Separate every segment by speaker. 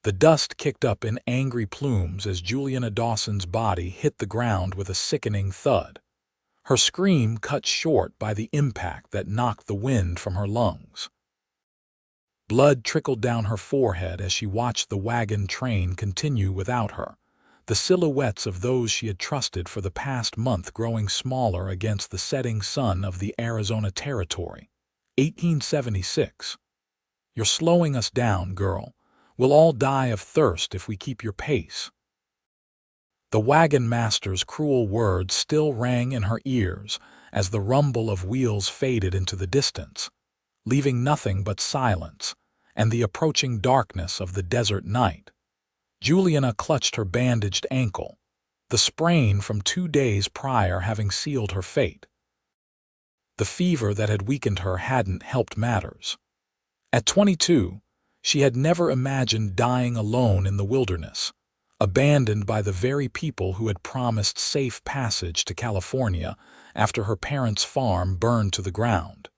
Speaker 1: The dust kicked up in angry plumes as Julianna Dawson's body hit the ground with a sickening thud. Her scream cut short by the impact that knocked the wind from her lungs. Blood trickled down her forehead as she watched the wagon train continue without her, the silhouettes of those she had trusted for the past month growing smaller against the setting sun of the Arizona Territory. 1876. You're slowing us down, girl. We'll all die of thirst if we keep your pace. The wagon master's cruel words still rang in her ears as the rumble of wheels faded into the distance, leaving nothing but silence and the approaching darkness of the desert night. Julianna clutched her bandaged ankle, the sprain from 2 days prior having sealed her fate. The fever that had weakened her hadn't helped matters. At 22, she had never imagined dying alone in the wilderness, abandoned by the very people who had promised safe passage to California after her parents' farm burned to the ground.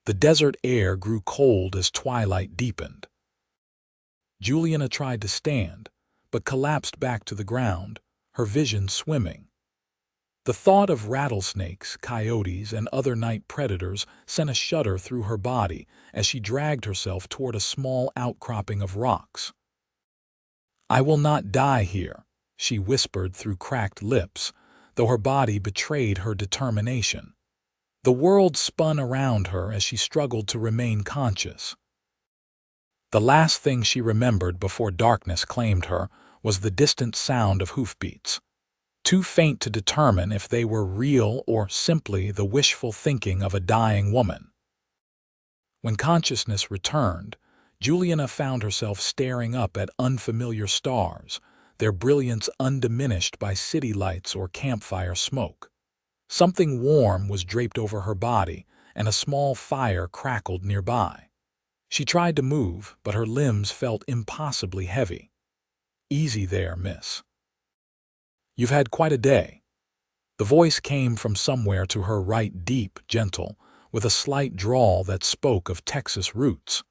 Speaker 1: The desert air grew cold as twilight deepened. Julianna tried to stand, but collapsed back to the ground, her vision swimming. The thought of rattlesnakes, coyotes, and other night predators sent a shudder through her body as she dragged herself toward a small outcropping of rocks. "I will not die here," she whispered through cracked lips, though her body betrayed her determination. The world spun around her as she struggled to remain conscious. The last thing she remembered before darkness claimed her was the distant sound of hoofbeats, too faint to determine if they were real or simply the wishful thinking of a dying woman. When consciousness returned, Julianna found herself staring up at unfamiliar stars, their brilliance undiminished by city lights or campfire smoke. Something warm was draped over her body, and a small fire crackled nearby. She tried to move, but her limbs felt impossibly heavy. "Easy there, miss. You've had quite a day." The voice came from somewhere to her right, deep, gentle, with a slight drawl that spoke of Texas roots.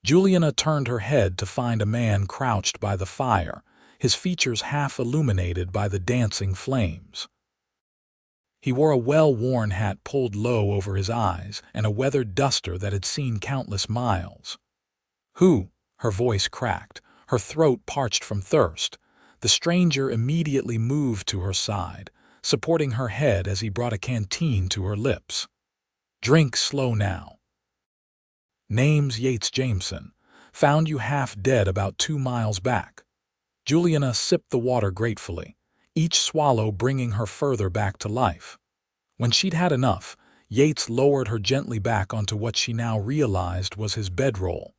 Speaker 1: Julianna turned her head to find a man crouched by the fire, his features half illuminated by the dancing flames. He wore a well-worn hat pulled low over his eyes and a weathered duster that had seen countless miles. "Who?" Her voice cracked, her throat parched from thirst. The stranger immediately moved to her side, supporting her head as he brought a canteen to her lips. "Drink slow now." "Name's Yates Jameson. Found you half dead about 2 miles back." Julianna sipped the water gratefully, each swallow bringing her further back to life. When she'd had enough, Yates lowered her gently back onto what she now realized was his bedroll.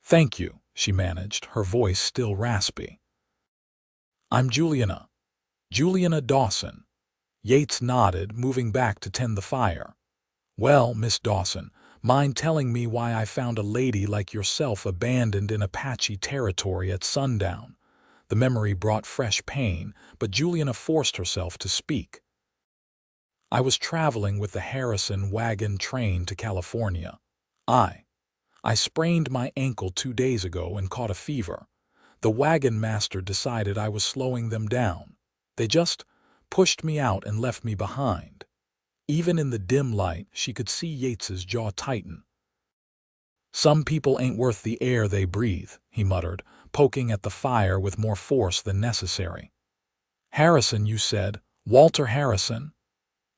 Speaker 1: "Thank you," she managed, her voice still raspy. "I'm Julianna Dawson." Yates nodded, moving back to tend the fire. "Well, Miss Dawson, mind telling me why I found a lady like yourself abandoned in Apache territory at sundown?" The memory brought fresh pain, but Julianna forced herself to speak. "I was traveling with the Harrison wagon train to California. I sprained my ankle 2 days ago and caught a fever. The wagon master decided I was slowing them down. They just pushed me out and left me behind." Even in the dim light, she could see Yates's jaw tighten. "Some people ain't worth the air they breathe," he muttered, poking at the fire with more force than necessary. "Harrison, you said? Walter Harrison?"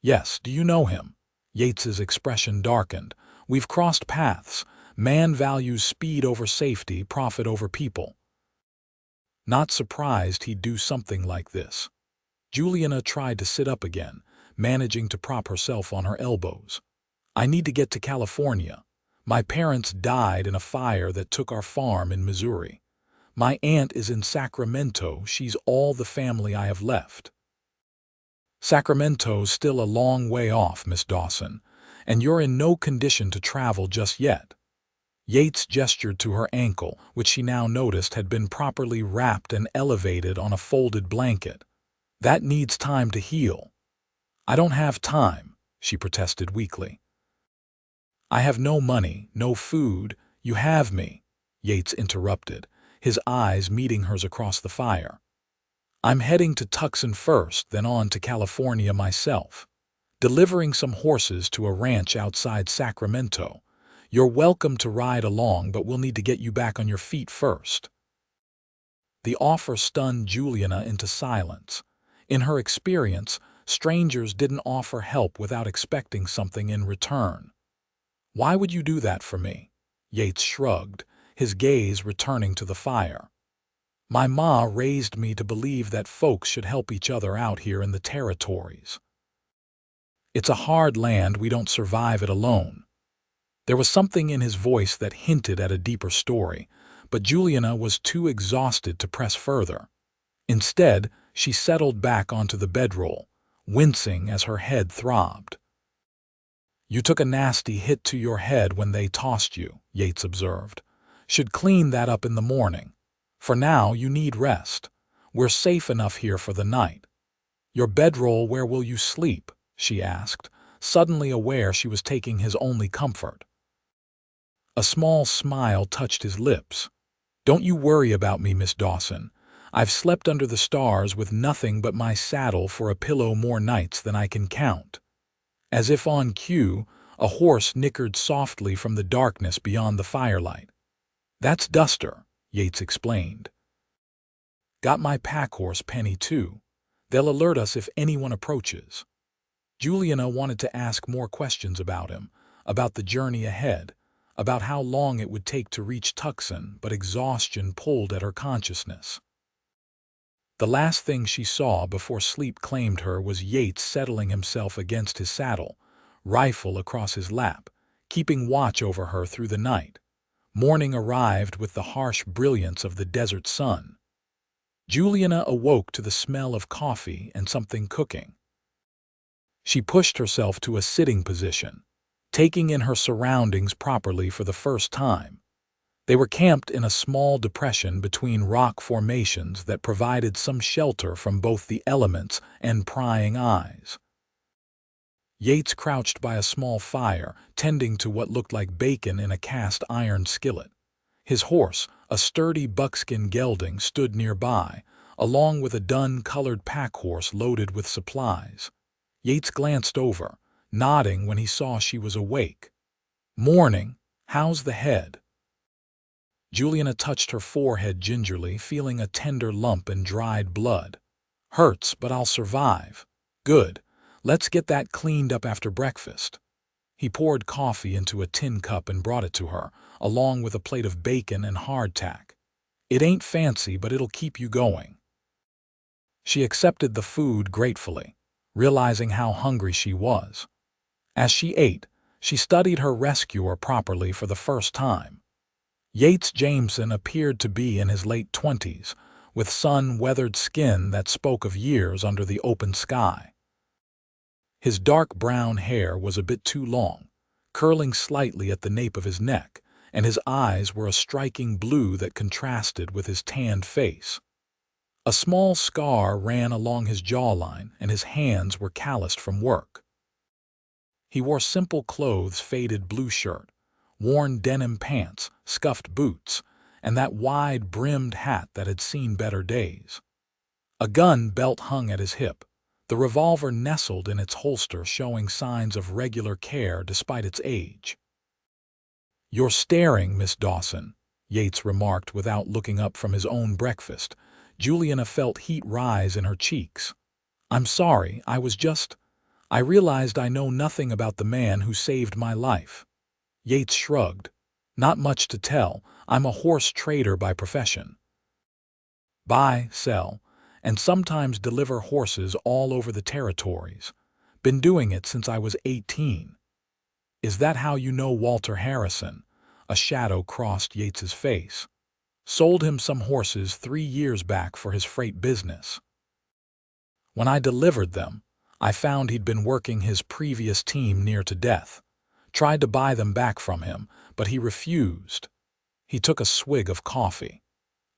Speaker 1: "Yes, do you know him?" Yates's expression darkened. "We've crossed paths. Man values speed over safety, profit over people." Not surprised he'd do something like this. Julianna tried to sit up again, managing to prop herself on her elbows. "I need to get to California. My parents died in a fire that took our farm in Missouri. My aunt is in Sacramento. She's all the family I have left." "Sacramento's still a long way off, Miss Dawson, and you're in no condition to travel just yet." Yates gestured to her ankle, which she now noticed had been properly wrapped and elevated on a folded blanket. "That needs time to heal." "I don't have time," she protested weakly. "I have no money, no food. You have me," Yates interrupted, his eyes meeting hers across the fire. "I'm heading to Tucson first, then on to California myself. Delivering some horses to a ranch outside Sacramento. You're welcome to ride along, but we'll need to get you back on your feet first." The offer stunned Julianna into silence. In her experience, strangers didn't offer help without expecting something in return. "Why would you do that for me?" Yates shrugged, his gaze returning to the fire. "My ma raised me to believe that folks should help each other out here in the territories. It's a hard land, we don't survive it alone." There was something in his voice that hinted at a deeper story, but Julianna was too exhausted to press further. Instead, she settled back onto the bedroll, wincing as her head throbbed. "You took a nasty hit to your head when they tossed you," Yates observed. "Should clean that up in the morning. For now, you need rest. We're safe enough here for the night." "Your bedroll, where will you sleep?" she asked, suddenly aware she was taking his only comfort. A small smile touched his lips. "Don't you worry about me, Miss Dawson. I've slept under the stars with nothing but my saddle for a pillow more nights than I can count." As if on cue, a horse nickered softly from the darkness beyond the firelight. "That's Duster," Yates explained. "Got my packhorse Penny too. They'll alert us if anyone approaches." Julianna wanted to ask more questions about him, about the journey ahead, about how long it would take to reach Tucson, but exhaustion pulled at her consciousness. The last thing she saw before sleep claimed her was Yates settling himself against his saddle, rifle across his lap, keeping watch over her through the night. Morning arrived with the harsh brilliance of the desert sun. Julianna awoke to the smell of coffee and something cooking. She pushed herself to a sitting position, taking in her surroundings properly for the first time. They were camped in a small depression between rock formations that provided some shelter from both the elements and prying eyes. Yates crouched by a small fire, tending to what looked like bacon in a cast-iron skillet. His horse, a sturdy buckskin gelding, stood nearby, along with a dun-colored packhorse loaded with supplies. Yates glanced over, nodding when he saw she was awake. "Morning. How's the head?" Julianna touched her forehead gingerly, feeling a tender lump and dried blood. "Hurts, but I'll survive." "Good. Let's get that cleaned up after breakfast." He poured coffee into a tin cup and brought it to her, along with a plate of bacon and hardtack. "It ain't fancy, but it'll keep you going." She accepted the food gratefully, realizing how hungry she was. As she ate, she studied her rescuer properly for the first time. Yates Jameson appeared to be in his late 20s, with sun-weathered skin that spoke of years under the open sky. His dark brown hair was a bit too long, curling slightly at the nape of his neck, and his eyes were a striking blue that contrasted with his tanned face. A small scar ran along his jawline, and his hands were calloused from work. He wore simple clothes, faded blue shirt, worn denim pants, scuffed boots, and that wide-brimmed hat that had seen better days. A gun belt hung at his hip, the revolver nestled in its holster, showing signs of regular care despite its age. "You're staring, Miss Dawson," Yates remarked without looking up from his own breakfast. Julianna felt heat rise in her cheeks. "I'm sorry, I realized I know nothing about the man who saved my life." Yates shrugged. "Not much to tell. I'm a horse trader by profession. Buy, sell, and sometimes deliver horses all over the territories. Been doing it since I was 18. "Is that how you know Walter Harrison?" A shadow crossed Yates's face. "Sold him some horses 3 years back for his freight business. When I delivered them, I found he'd been working his previous team near to death. Tried to buy them back from him, but he refused." He took a swig of coffee.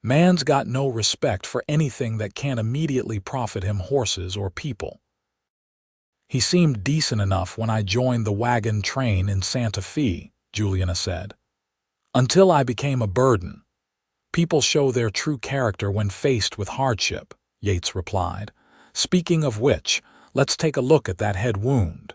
Speaker 1: "Man's got no respect for anything that can't immediately profit him, horses or people. He seemed decent enough when I joined the Wagon train in Santa Fe," Julianna said. "Until I became a burden. People show their true character when faced with hardship, Yates replied. Speaking of which, let's take a look at that head wound.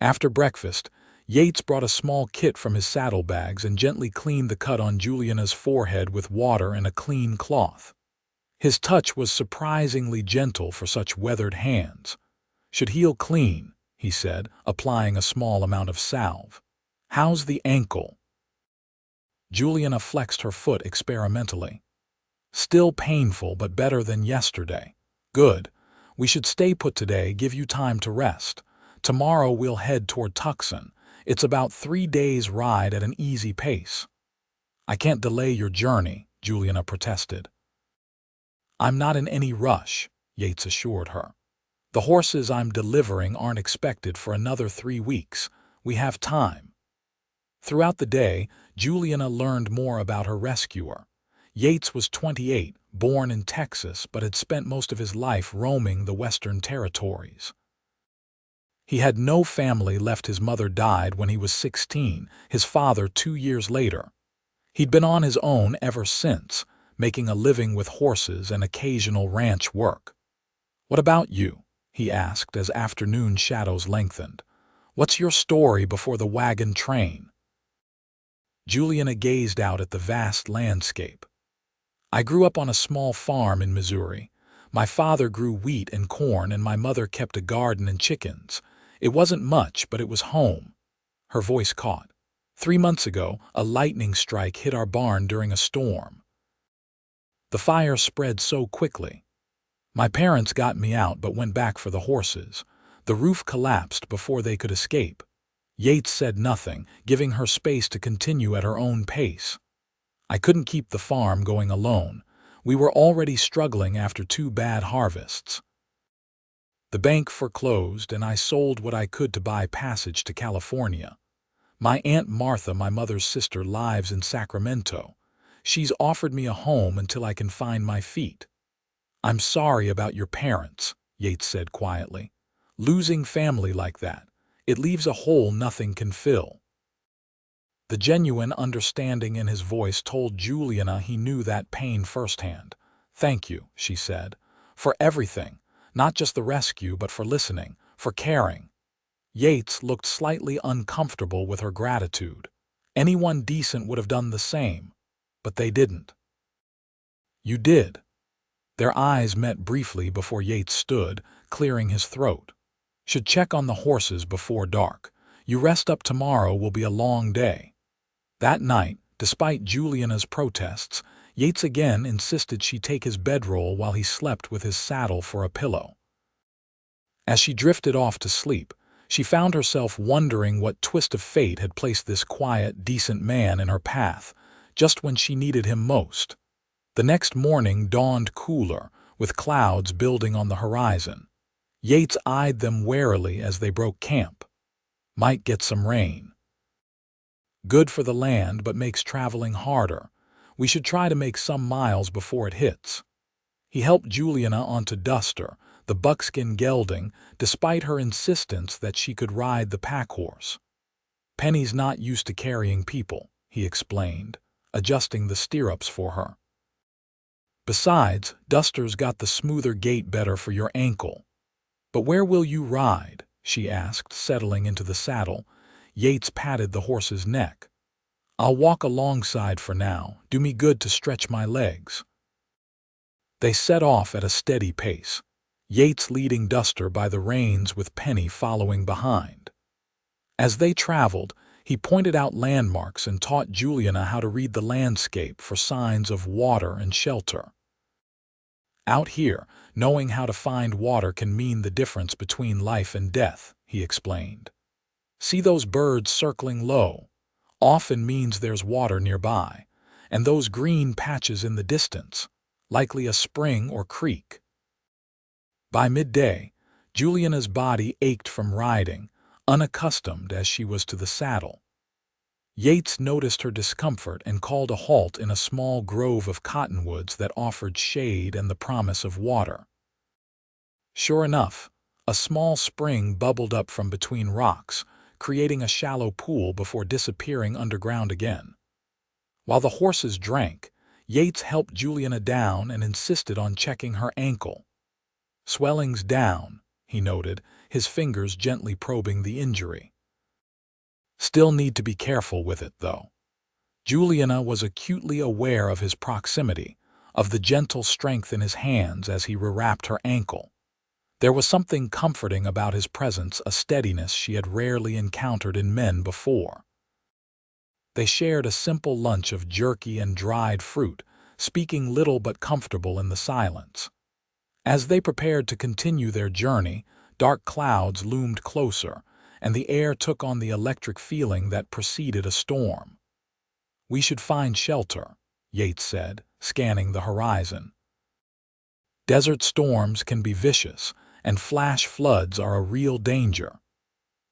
Speaker 1: After breakfast, Yates brought a small kit from his saddlebags and gently cleaned the cut on Julianna's forehead with water and a clean cloth. His touch was surprisingly gentle for such weathered hands. Should heal clean, he said, applying a small amount of salve. How's the ankle? Julianna flexed her foot experimentally. Still painful, but better than yesterday. Good. We should stay put today, give you time to rest. Tomorrow we'll head toward Tucson. It's about 3 days' ride at an easy pace. I can't delay your journey, Julianna protested. I'm not in any rush, Yates assured her. The horses I'm delivering aren't expected for another 3 weeks. We have time. Throughout the day, Julianna learned more about her rescuer. Yates was 28, born in Texas, but had spent most of his life roaming the Western Territories. He had no family left. His mother died when he was 16, his father 2 years later. He'd been on his own ever since, making a living with horses and occasional ranch work. What about you? He asked as afternoon shadows lengthened. What's your story before the wagon train? Julianna gazed out at the vast landscape. I grew up on a small farm in Missouri. My father grew wheat and corn, and my mother kept a garden and chickens. It wasn't much, but it was home. Her voice caught. 3 months ago, a lightning strike hit our barn during a storm. The fire spread so quickly. My parents got me out but went back for the horses. The roof collapsed before they could escape. Yates said nothing, giving her space to continue at her own pace. I couldn't keep the farm going alone. We were already struggling after 2 bad harvests. The bank foreclosed, and I sold what I could to buy passage to California. My Aunt Martha, my mother's sister, lives in Sacramento. She's offered me a home until I can find my feet. I'm sorry about your parents, Yates said quietly. Losing family like that, it leaves a hole nothing can fill. The genuine understanding in his voice told Julianna he knew that pain firsthand. Thank you, she said, for everything, not just the rescue, but for listening, for caring. Yates looked slightly uncomfortable with her gratitude. Anyone decent would have done the same, but they didn't. You did. Their eyes met briefly before Yates stood, clearing his throat. Should check on the horses before dark. You rest up, tomorrow will be a long day. That night, despite Julianna's protests, Yates again insisted she take his bedroll while he slept with his saddle for a pillow. As she drifted off to sleep, she found herself wondering what twist of fate had placed this quiet, decent man in her path, just when she needed him most. The next morning dawned cooler, with clouds building on the horizon. Yates eyed them warily as they broke camp. Might get some rain. Good for the land, but makes traveling harder. We should try to make some miles before it hits. He helped Julianna onto Duster, the buckskin gelding, despite her insistence that she could ride the packhorse. Penny's not used to carrying people, he explained, adjusting the stirrups for her. Besides, Duster's got the smoother gait, better for your ankle. But where will you ride? She asked, settling into the saddle. Yates patted the horse's neck. I'll walk alongside for now. Do me good to stretch my legs. They set off at a steady pace, Yates leading Duster by the reins with Penny following behind. As they traveled, he pointed out landmarks and taught Julianna how to read the landscape for signs of water and shelter. Out here, knowing how to find water can mean the difference between life and death, he explained. See those birds circling low? Often means there's water nearby, and those green patches in the distance, likely a spring or creek. By midday, Julianna's body ached from riding, unaccustomed as she was to the saddle. Yates noticed her discomfort and called a halt in a small grove of cottonwoods that offered shade and the promise of water. Sure enough, a small spring bubbled up from between rocks, creating a shallow pool before disappearing underground again. While the horses drank, Yates helped Julianna down and insisted on checking her ankle. "Swelling's down," he noted, his fingers gently probing the injury. "Still need to be careful with it, though." Julianna was acutely aware of his proximity, of the gentle strength in his hands as he rewrapped her ankle. There was something comforting about his presence, a steadiness she had rarely encountered in men before. They shared a simple lunch of jerky and dried fruit, speaking little but comfortable in the silence. As they prepared to continue their journey, dark clouds loomed closer, and the air took on the electric feeling that preceded a storm. "We should find shelter," Yates said, scanning the horizon. "Desert storms can be vicious, and flash floods are a real danger."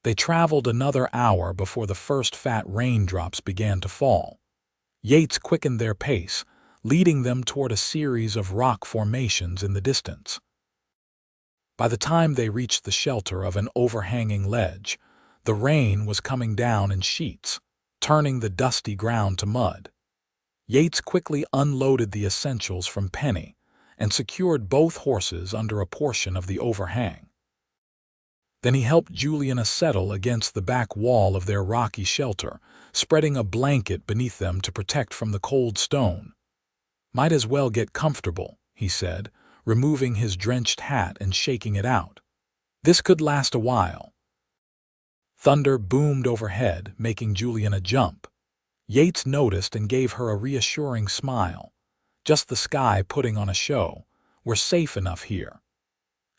Speaker 1: They traveled another hour before the first fat raindrops began to fall. Yates quickened their pace, leading them toward a series of rock formations in the distance. By the time they reached the shelter of an overhanging ledge, the rain was coming down in sheets, turning the dusty ground to mud. Yates quickly unloaded the essentials from Penny and secured both horses under a portion of the overhang. Then he helped Julianna settle against the back wall of their rocky shelter, spreading a blanket beneath them to protect from the cold stone. "Might as well get comfortable," he said, removing his drenched hat and shaking it out. "This could last a while." Thunder boomed overhead, making Julianna jump. Yates noticed and gave her a reassuring smile. "Just the sky putting on a show. We're safe enough here."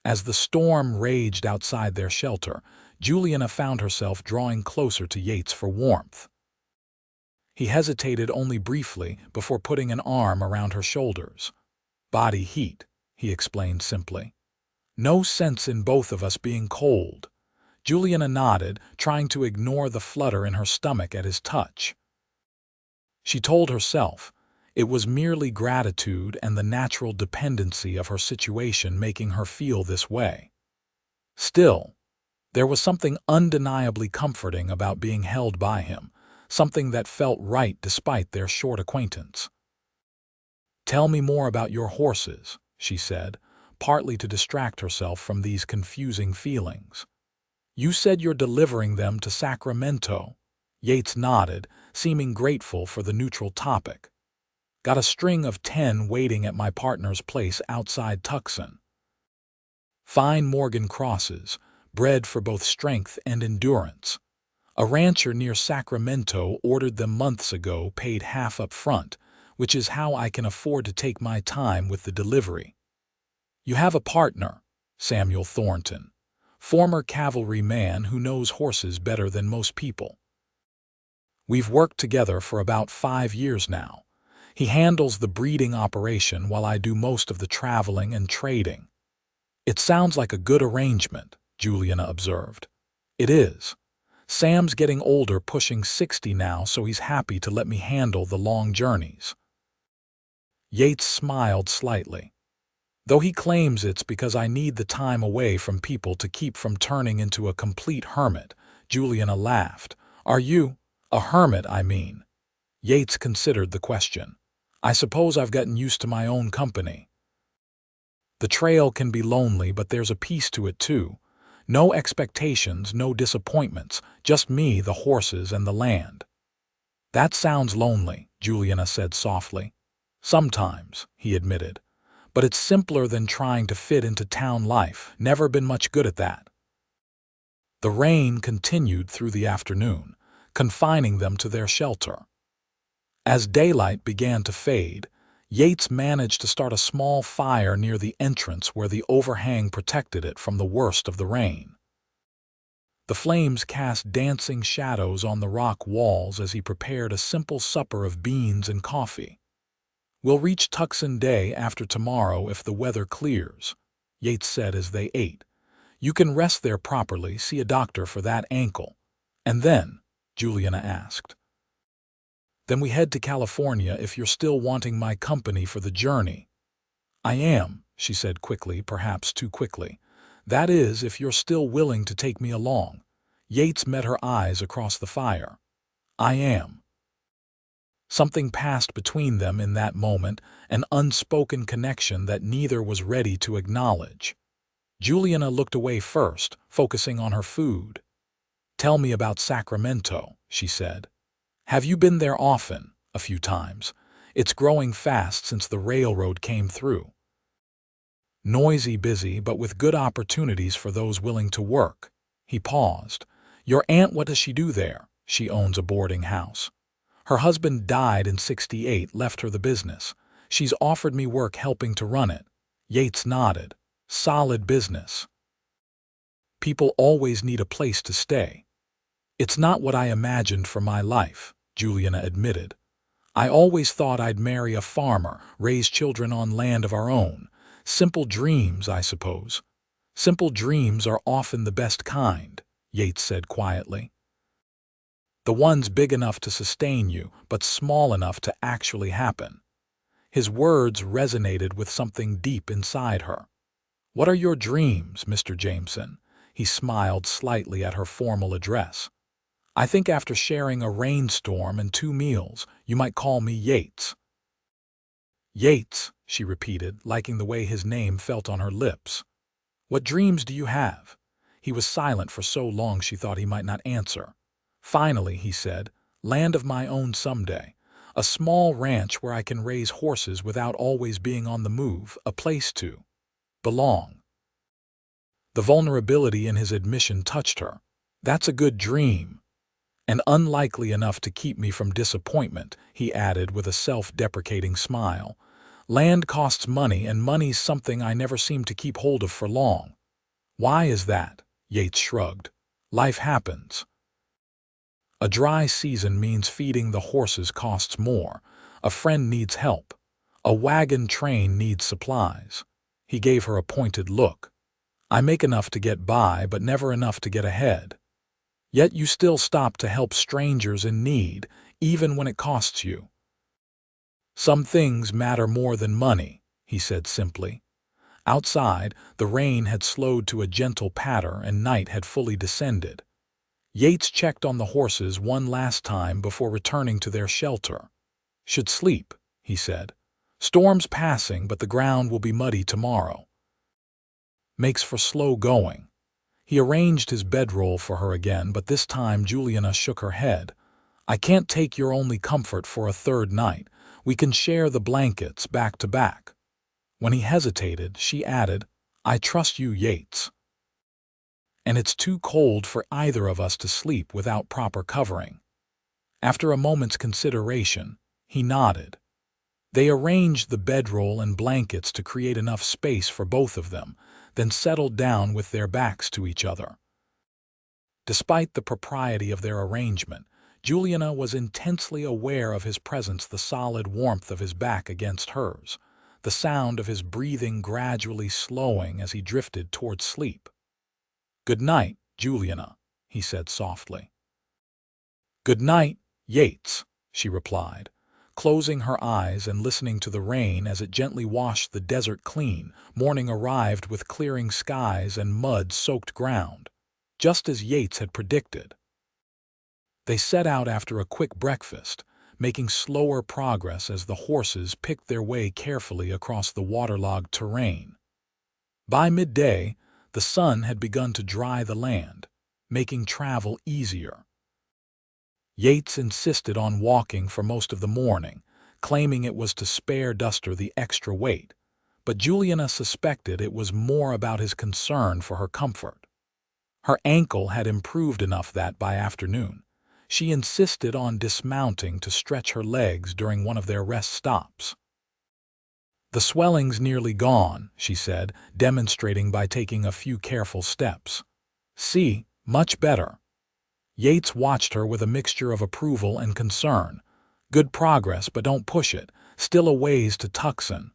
Speaker 1: As the storm raged outside their shelter, Julianna found herself drawing closer to Yates for warmth. He hesitated only briefly before putting an arm around her shoulders. "Body heat," he explained simply. "No sense in both of us being cold." Julianna nodded, trying to ignore the flutter in her stomach at his touch. She told herself it was merely gratitude and the natural dependency of her situation making her feel this way. Still, there was something undeniably comforting about being held by him, something that felt right despite their short acquaintance. "Tell me more about your horses," she said, partly to distract herself from these confusing feelings. "You said you're delivering them to Sacramento." Yates nodded, seeming grateful for the neutral topic. "Got a string of 10 waiting at my partner's place outside Tucson. Fine Morgan crosses, bred for both strength and endurance. A rancher near Sacramento ordered them months ago, paid half up front, which is how I can afford to take my time with the delivery." "You have a partner, Samuel Thornton, former cavalryman who knows horses better than most people. We've worked together for about 5 years now. He handles the breeding operation while I do most of the traveling and trading." "It sounds like a good arrangement," Julianna observed. "It is. Sam's getting older, pushing 60 now, so he's happy to let me handle the long journeys." Yates smiled slightly. "Though he claims it's because I need the time away from people to keep from turning into a complete hermit." Julianna laughed. "Are you a hermit, I mean?" Yates considered the question. "I suppose I've gotten used to my own company." "The trail can be lonely, but there's a peace to it too. No expectations, no disappointments, just me, the horses, and the land." "That sounds lonely," Julianna said softly. "Sometimes," he admitted. "But it's simpler than trying to fit into town life. Never been much good at that." The rain continued through the afternoon, confining them to their shelter. As daylight began to fade, Yates managed to start a small fire near the entrance where the overhang protected it from the worst of the rain. The flames cast dancing shadows on the rock walls as he prepared a simple supper of beans and coffee. "We'll reach Tucson day after tomorrow if the weather clears," Yates said as they ate. "You can rest there properly, see a doctor for that ankle." "And then?" Julianna asked. "Then we head to California if you're still wanting my company for the journey." "I am," she said quickly, perhaps too quickly. "That is, if you're still willing to take me along." Yates met her eyes across the fire. "I am." Something passed between them in that moment, an unspoken connection that neither was ready to acknowledge. Juliana looked away first, focusing on her food. "Tell me about Sacramento," she said. "Have you been there often?" "A few times. It's growing fast since the railroad came through. Noisy, busy, but with good opportunities for those willing to work." He paused. "Your aunt, what does she do there?" "She owns a boarding house. Her husband died in '68, left her the business. She's offered me work helping to run it." Yates nodded. "Solid business. People always need a place to stay." "It's not what I imagined for my life," Juliana admitted. "I always thought I'd marry a farmer, raise children on land of our own. Simple dreams, I suppose." "Simple dreams are often the best kind," Yates said quietly. "The ones big enough to sustain you, but small enough to actually happen." His words resonated with something deep inside her. "What are your dreams, Mr. Jameson?" He smiled slightly at her formal address. "I think after sharing a rainstorm and 2 meals, you might call me Yates." "Yates," she repeated, liking the way his name felt on her lips. "What dreams do you have?" He was silent for so long she thought he might not answer. Finally, he said, "Land of my own someday. A small ranch where I can raise horses without always being on the move, a place to belong." The vulnerability in his admission touched her. "That's a good dream. And unlikely enough to keep me from disappointment," he added with a self-deprecating smile. "Land costs money, and money's something I never seem to keep hold of for long." "Why is that?" Yates shrugged. "Life happens. A dry season means feeding the horses costs more. A friend needs help. A wagon train needs supplies." He gave her a pointed look. "I make enough to get by, but never enough to get ahead. Yet you still stop to help strangers in need, even when it costs you." "Some things matter more than money," he said simply. Outside, the rain had slowed to a gentle patter and night had fully descended. Yates checked on the horses one last time before returning to their shelter. "Should sleep," he said. "Storm's passing, but the ground will be muddy tomorrow. Makes for slow going." He arranged his bedroll for her again, but this time Juliana shook her head. "I can't take your only comfort for a third night. We can share the blankets back to back." When he hesitated, she added, "I trust you, Yates. And it's too cold for either of us to sleep without proper covering." After a moment's consideration, he nodded. They arranged the bedroll and blankets to create enough space for both of them, then settled down with their backs to each other. Despite the propriety of their arrangement, Juliana was intensely aware of his presence, the solid warmth of his back against hers, the sound of his breathing gradually slowing as he drifted toward sleep. "Good night, Juliana," he said softly. "Good night, Yates," she replied, closing her eyes and listening to the rain as it gently washed the desert clean. Morning arrived with clearing skies and mud-soaked ground, just as Yates had predicted. They set out after a quick breakfast, making slower progress as the horses picked their way carefully across the waterlogged terrain. By midday, the sun had begun to dry the land, making travel easier. Yates insisted on walking for most of the morning, claiming it was to spare Duster the extra weight, but Juliana suspected it was more about his concern for her comfort. Her ankle had improved enough that by afternoon, she insisted on dismounting to stretch her legs during one of their rest stops. "The swelling's nearly gone," she said, demonstrating by taking a few careful steps. "See, much better." Yates watched her with a mixture of approval and concern. "Good progress, but don't push it. Still a ways to Tucson."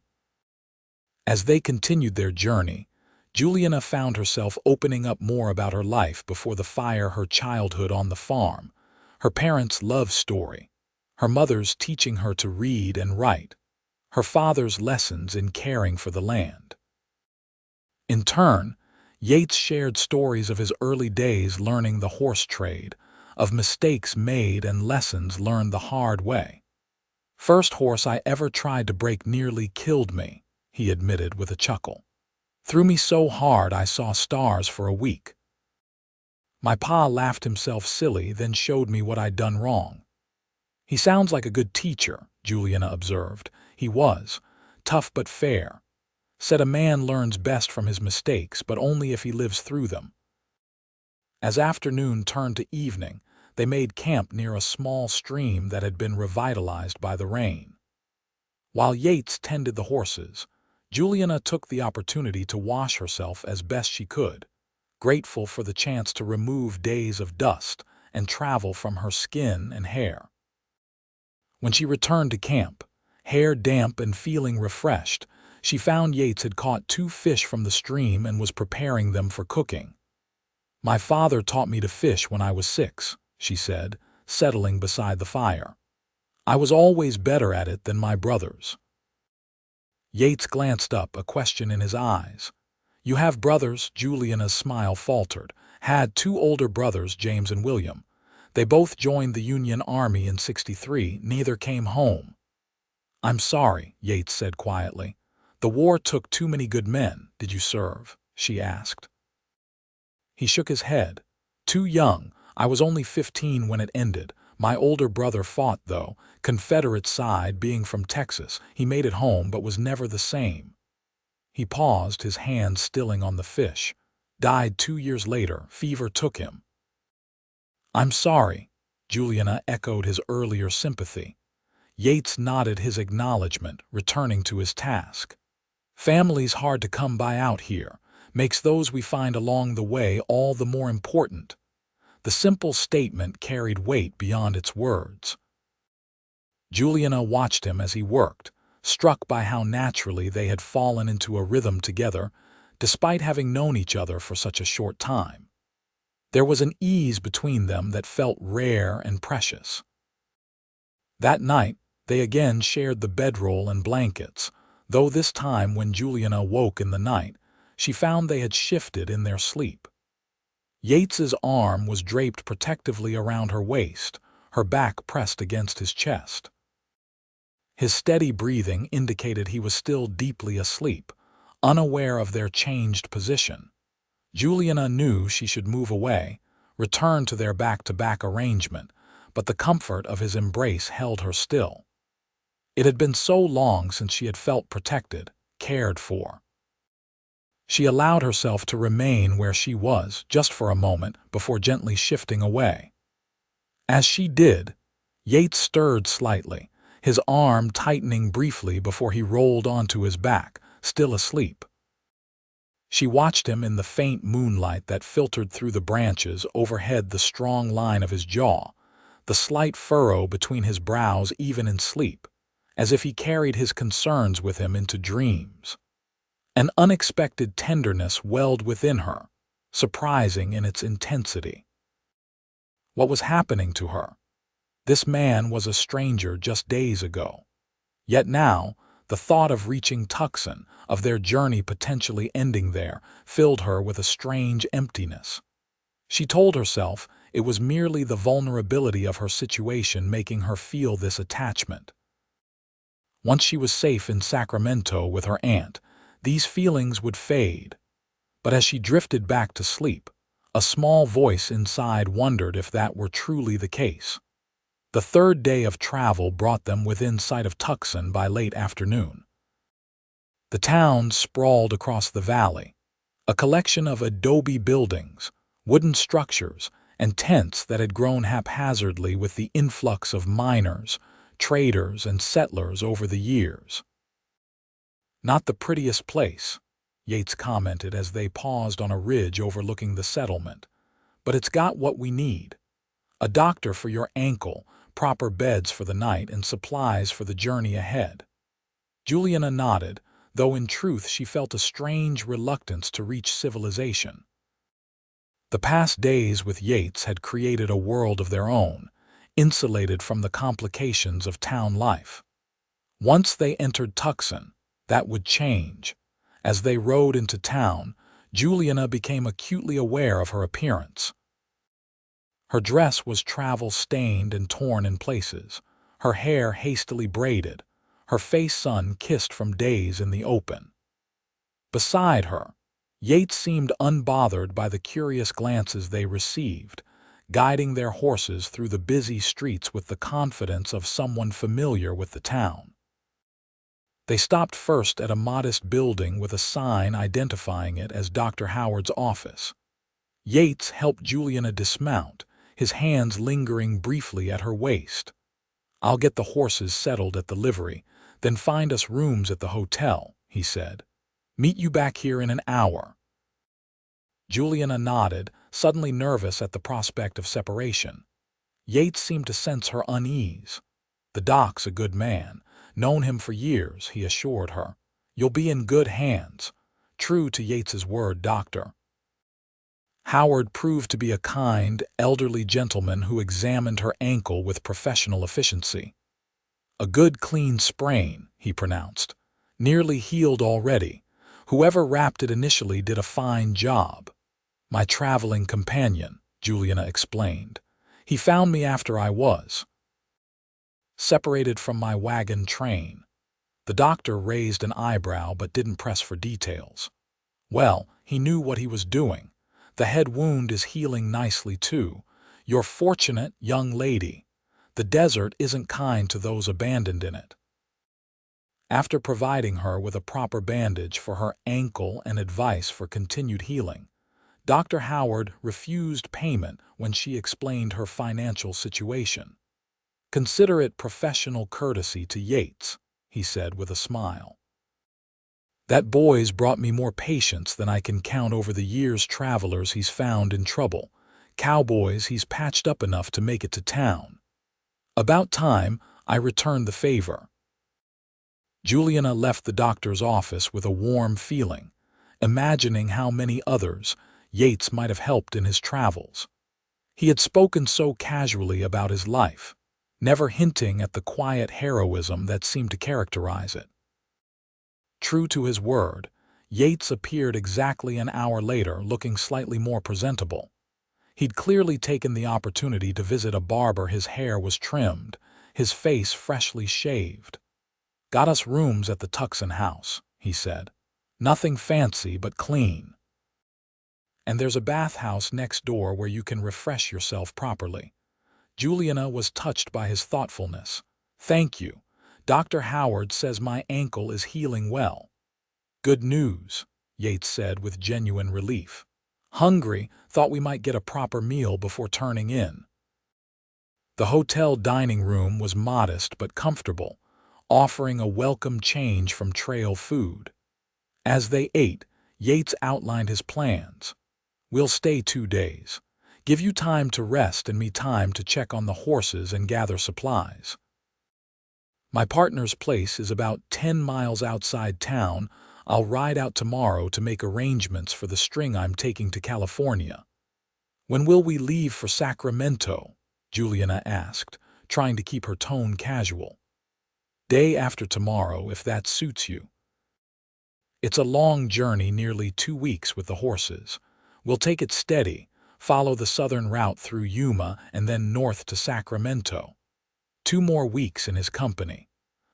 Speaker 1: As they continued their journey, Juliana found herself opening up more about her life before the fire, her childhood on the farm, her parents' love story, her mother's teaching her to read and write, her father's lessons in caring for the land. In turn, Yates shared stories of his early days learning the horse trade, of mistakes made and lessons learned the hard way. "First horse I ever tried to break nearly killed me," he admitted with a chuckle. "Threw me so hard I saw stars for a week. My pa laughed himself silly, then showed me what I'd done wrong." "He sounds like a good teacher," Juliana observed. "He was. Tough but fair. Said a man learns best from his mistakes, but only if he lives through them." As afternoon turned to evening, they made camp near a small stream that had been revitalized by the rain. While Yates tended the horses, Juliana took the opportunity to wash herself as best she could, grateful for the chance to remove days of dust and travel from her skin and hair. When she returned to camp, hair damp and feeling refreshed, she found Yates had caught 2 fish from the stream and was preparing them for cooking. "My father taught me to fish when I was 6, she said, settling beside the fire. "I was always better at it than my brothers." Yates glanced up, a question in his eyes. "You have brothers?" Juliana's smile faltered. "Had 2 older brothers, James and William. They both joined the Union Army in '63, neither came home." "I'm sorry," Yates said quietly. "The war took too many good men." "Did you serve?" she asked. He shook his head. "Too young. I was only 15 when it ended. My older brother fought, though, Confederate side, being from Texas. He made it home, but was never the same." He paused, his hand stilling on the fish. "Died 2 years later. Fever took him." "I'm sorry," Juliana echoed his earlier sympathy. Yates nodded his acknowledgement, returning to his task. "Family's hard to come by out here. Makes those we find along the way all the more important." The simple statement carried weight beyond its words. Juliana watched him as he worked, struck by how naturally they had fallen into a rhythm together, despite having known each other for such a short time. There was an ease between them that felt rare and precious. That night, they again shared the bedroll and blankets, though this time when Juliana woke in the night, she found they had shifted in their sleep. Yates's arm was draped protectively around her waist, her back pressed against his chest. His steady breathing indicated he was still deeply asleep, unaware of their changed position. Juliana knew she should move away, return to their back-to-back arrangement, but the comfort of his embrace held her still. It had been so long since she had felt protected, cared for. She allowed herself to remain where she was just for a moment before gently shifting away. As she did, Yates stirred slightly, his arm tightening briefly before he rolled onto his back, still asleep. She watched him in the faint moonlight that filtered through the branches overhead, the strong line of his jaw, the slight furrow between his brows even in sleep, as if he carried his concerns with him into dreams. An unexpected tenderness welled within her, surprising in its intensity. What was happening to her? This man was a stranger just days ago. Yet now, the thought of reaching Tucson, of their journey potentially ending there, filled her with a strange emptiness. She told herself it was merely the vulnerability of her situation making her feel this attachment. Once she was safe in Sacramento with her aunt, these feelings would fade. But as she drifted back to sleep, a small voice inside wondered if that were truly the case. The 3rd day of travel brought them within sight of Tucson by late afternoon. The town sprawled across the valley, a collection of adobe buildings, wooden structures, and tents that had grown haphazardly with the influx of miners, traders, and settlers over the years. "Not the prettiest place," Yates commented as they paused on a ridge overlooking the settlement, "but it's got what we need. A doctor for your ankle, proper beds for the night, and supplies for the journey ahead." Juliana nodded, though in truth she felt a strange reluctance to reach civilization. The past days with Yates had created a world of their own, insulated from the complications of town life. Once they entered Tucson, that would change. As they rode into town, Juliana became acutely aware of her appearance. Her dress was travel-stained and torn in places, her hair hastily braided, her face sun-kissed from days in the open. Beside her, Yates seemed unbothered by the curious glances they received, guiding their horses through the busy streets with the confidence of someone familiar with the town. They stopped first at a modest building with a sign identifying it as Dr. Howard's office. Yates helped Julianna dismount, his hands lingering briefly at her waist. "I'll get the horses settled at the livery, then find us rooms at the hotel," he said. "Meet you back here in an hour." Julianna nodded, suddenly nervous at the prospect of separation. Yates seemed to sense her unease. "The doc's a good man. Known him for years," he assured her. "You'll be in good hands." True to Yates's word, Dr. Howard proved to be a kind, elderly gentleman who examined her ankle with professional efficiency. "A good clean sprain," he pronounced. "Nearly healed already. Whoever wrapped it initially did a fine job." "My traveling companion," Julianna explained. "He found me after I was separated from my wagon train." The doctor raised an eyebrow but didn't press for details. "Well, he knew what he was doing. The head wound is healing nicely too. You're fortunate, young lady. The desert isn't kind to those abandoned in it." After providing her with a proper bandage for her ankle and advice for continued healing, Dr. Howard refused payment when she explained her financial situation. "Consider it professional courtesy to Yates," he said with a smile. "That boy's brought me more patients than I can count over the years, travelers he's found in trouble, cowboys he's patched up enough to make it to town. About time I returned the favor." Julianna left the doctor's office with a warm feeling, imagining how many others Yates might have helped in his travels. He had spoken so casually about his life, never hinting at the quiet heroism that seemed to characterize it. True to his word, Yates appeared exactly an hour later, looking slightly more presentable. He'd clearly taken the opportunity to visit a barber. His hair was trimmed, his face freshly shaved. "Got us rooms at the Tucson house," he said. "Nothing fancy but clean. And there's a bathhouse next door where you can refresh yourself properly." Julianna was touched by his thoughtfulness. "Thank you. Dr. Howard says my ankle is healing well." "Good news," Yates said with genuine relief. "Hungry, thought we might get a proper meal before turning in." The hotel dining room was modest but comfortable, offering a welcome change from trail food. As they ate, Yates outlined his plans. "We'll stay 2 days. Give you time to rest and me time to check on the horses and gather supplies. My partner's place is about 10 miles outside town. I'll ride out tomorrow to make arrangements for the string I'm taking to California." "When will we leave for Sacramento?" Julianna asked, trying to keep her tone casual. "Day after tomorrow, if that suits you. It's a long journey, nearly 2 weeks with the horses. We'll take it steady, follow the southern route through Yuma and then north to Sacramento. 2 more weeks in his company."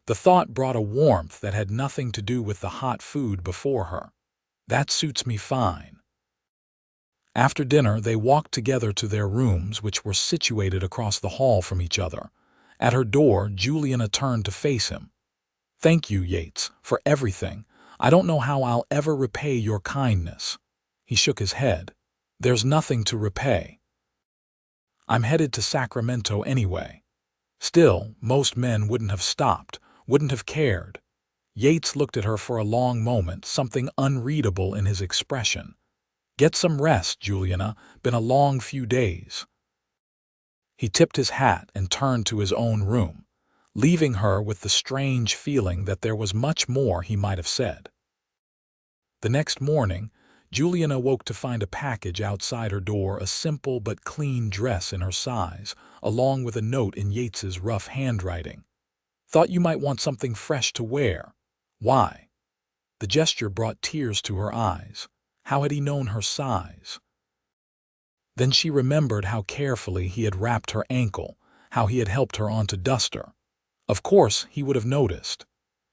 Speaker 1: The thought brought a warmth that had nothing to do with the hot food before her. "That suits me fine." After dinner, they walked together to their rooms, which were situated across the hall from each other. At her door, Julianna turned to face him. "Thank you, Yates, for everything. I don't know how I'll ever repay your kindness." He shook his head. "There's nothing to repay. I'm headed to Sacramento anyway." Still, most men wouldn't have stopped, wouldn't have cared. Yates looked at her for a long moment, something unreadable in his expression. "Get some rest, Julianna. Been a long few days." He tipped his hat and turned to his own room, leaving her with the strange feeling that there was much more he might have said. The next morning, Julianna woke to find a package outside her door, a simple but clean dress in her size, along with a note in Yates's rough handwriting. "Thought you might want something fresh to wear." "Why?" The gesture brought tears to her eyes. How had he known her size? Then she remembered how carefully he had wrapped her ankle, how he had helped her onto duster. Of course, he would have noticed.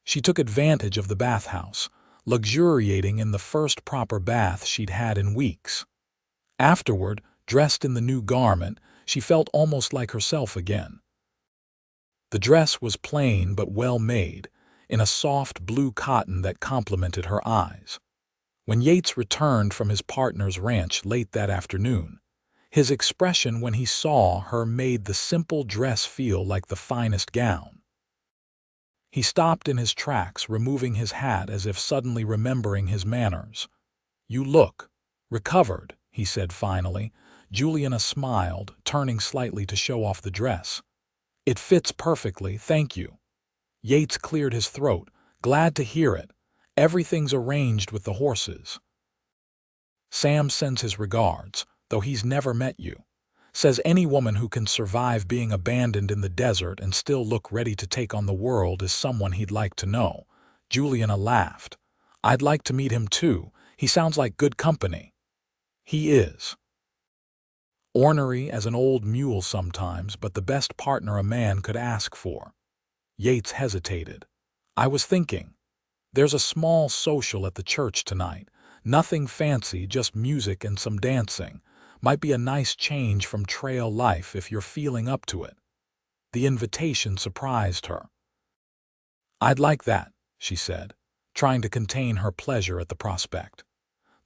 Speaker 1: She took advantage of the bathhouse, luxuriating in the first proper bath she'd had in weeks. Afterward, dressed in the new garment, she felt almost like herself again. The dress was plain but well made, in a soft blue cotton that complemented her eyes. When Yates returned from his partner's ranch late that afternoon, his expression when he saw her made the simple dress feel like the finest gown. He stopped in his tracks, removing his hat as if suddenly remembering his manners. "You look recovered," he said finally. Julianna smiled, turning slightly to show off the dress. "It fits perfectly, thank you." Yates cleared his throat. "Glad to hear it. Everything's arranged with the horses. Sam sends his regards, though he's never met you. Says any woman who can survive being abandoned in the desert and still look ready to take on the world is someone he'd like to know." Julianna laughed. "I'd like to meet him too. He sounds like good company." "He is. Ornery as an old mule sometimes, but the best partner a man could ask for." Yates hesitated. "I was thinking. There's a small social at the church tonight. Nothing fancy, just music and some dancing. Might be a nice change from trail life if you're feeling up to it." The invitation surprised her. "I'd like that," she said, trying to contain her pleasure at the prospect.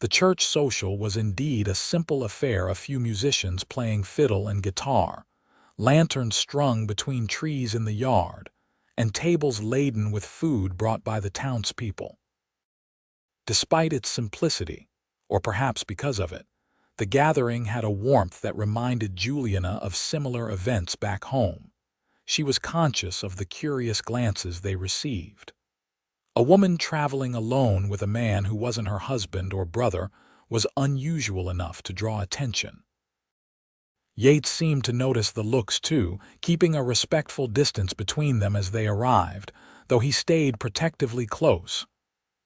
Speaker 1: The church social was indeed a simple affair, a few musicians playing fiddle and guitar, lanterns strung between trees in the yard, and tables laden with food brought by the townspeople. Despite its simplicity, or perhaps because of it, the gathering had a warmth that reminded Julianna of similar events back home. She was conscious of the curious glances they received. A woman traveling alone with a man who wasn't her husband or brother was unusual enough to draw attention. Yates seemed to notice the looks too, keeping a respectful distance between them as they arrived, though he stayed protectively close.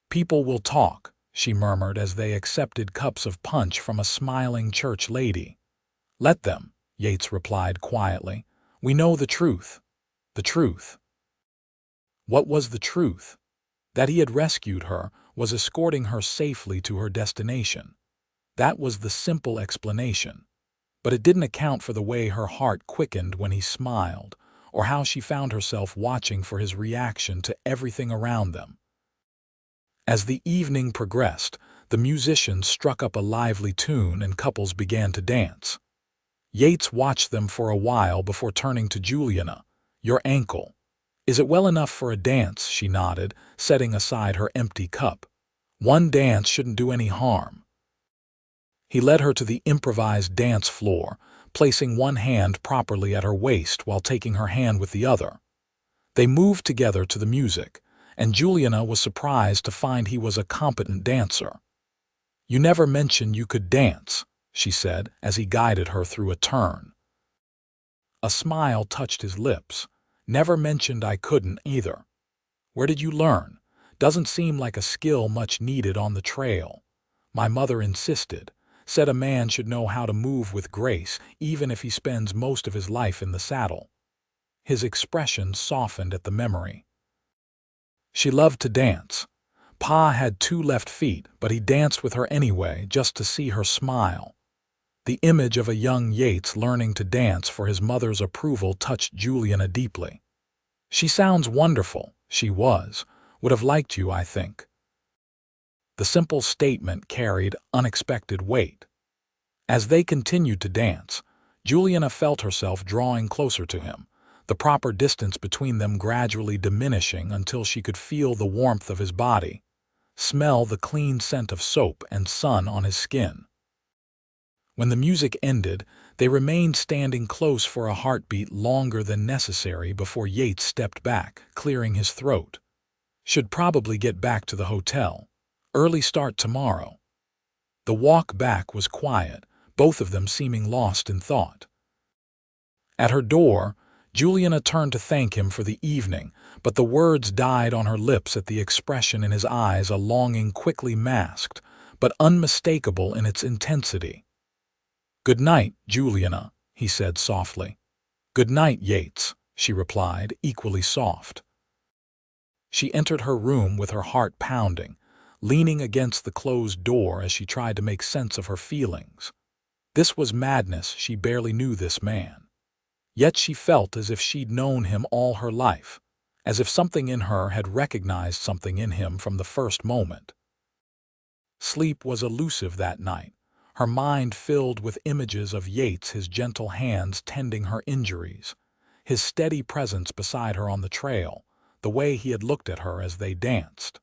Speaker 1: "People will talk," she murmured as they accepted cups of punch from a smiling church lady. "Let them," Yates replied quietly. "We know the truth." The truth. What was the truth? That he had rescued her, was escorting her safely to her destination. That was the simple explanation. But it didn't account for the way her heart quickened when he smiled, or how she found herself watching for his reaction to everything around them. As the evening progressed, the musicians struck up a lively tune and couples began to dance. Yates watched them for a while before turning to Julianna. "Your ankle. Is it well enough for a dance?" She nodded, setting aside her empty cup. "One dance shouldn't do any harm." He led her to the improvised dance floor, placing one hand properly at her waist while taking her hand with the other. They moved together to the music, and Julianna was surprised to find he was a competent dancer. "You never mentioned you could dance," she said as he guided her through a turn. A smile touched his lips. "Never mentioned I couldn't either." "Where did you learn? Doesn't seem like a skill much needed on the trail." "My mother insisted. Said a man should know how to move with grace, even if he spends most of his life in the saddle." His expression softened at the memory. "She loved to dance. Pa had 2 left feet, but he danced with her anyway, just to see her smile." The image of a young Yates learning to dance for his mother's approval touched Julianna deeply. "She sounds wonderful." She was. "Would have liked you, I think." The simple statement carried unexpected weight. As they continued to dance, Julianna felt herself drawing closer to him, the proper distance between them gradually diminishing until she could feel the warmth of his body, smell the clean scent of soap and sun on his skin. When the music ended, they remained standing close for a heartbeat longer than necessary before Yates stepped back, clearing his throat. "Should probably get back to the hotel. Early start tomorrow." The walk back was quiet, both of them seeming lost in thought. At her door, Julianna turned to thank him for the evening, but the words died on her lips at the expression in his eyes, a longing quickly masked, but unmistakable in its intensity. "Good night, Julianna," he said softly. "Good night, Yates," she replied, equally soft. She entered her room with her heart pounding, leaning against the closed door as she tried to make sense of her feelings. This was madness. She barely knew this man. Yet she felt as if she'd known him all her life, as if something in her had recognized something in him from the first moment. Sleep was elusive that night, her mind filled with images of Yates, his gentle hands tending her injuries, his steady presence beside her on the trail, the way he had looked at her as they danced.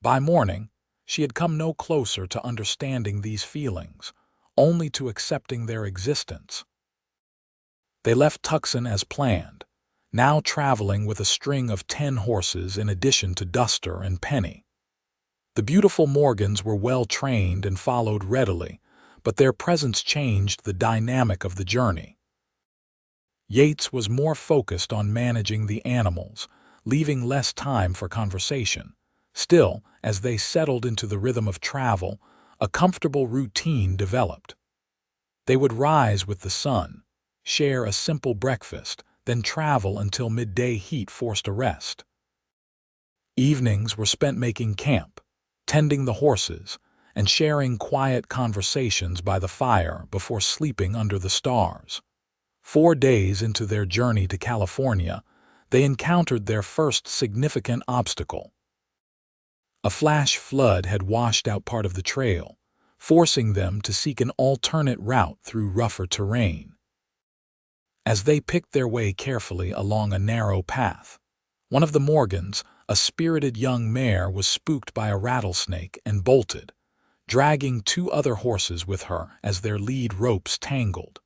Speaker 1: By morning, she had come no closer to understanding these feelings, only to accepting their existence. They left Tucson as planned, now traveling with a string of 10 horses in addition to Duster and Penny. The beautiful Morgans were well trained and followed readily, but their presence changed the dynamic of the journey. Yates was more focused on managing the animals, leaving less time for conversation. Still, as they settled into the rhythm of travel, a comfortable routine developed. They would rise with the sun, share a simple breakfast, then travel until midday heat forced a rest. Evenings were spent making camp, tending the horses, and sharing quiet conversations by the fire before sleeping under the stars. 4 days into their journey to California, they encountered their first significant obstacle. A flash flood had washed out part of the trail, forcing them to seek an alternate route through rougher terrain. As they picked their way carefully along a narrow path, one of the Morgans, a spirited young mare, was spooked by a rattlesnake and bolted, dragging 2 other horses with her as their lead ropes tangled.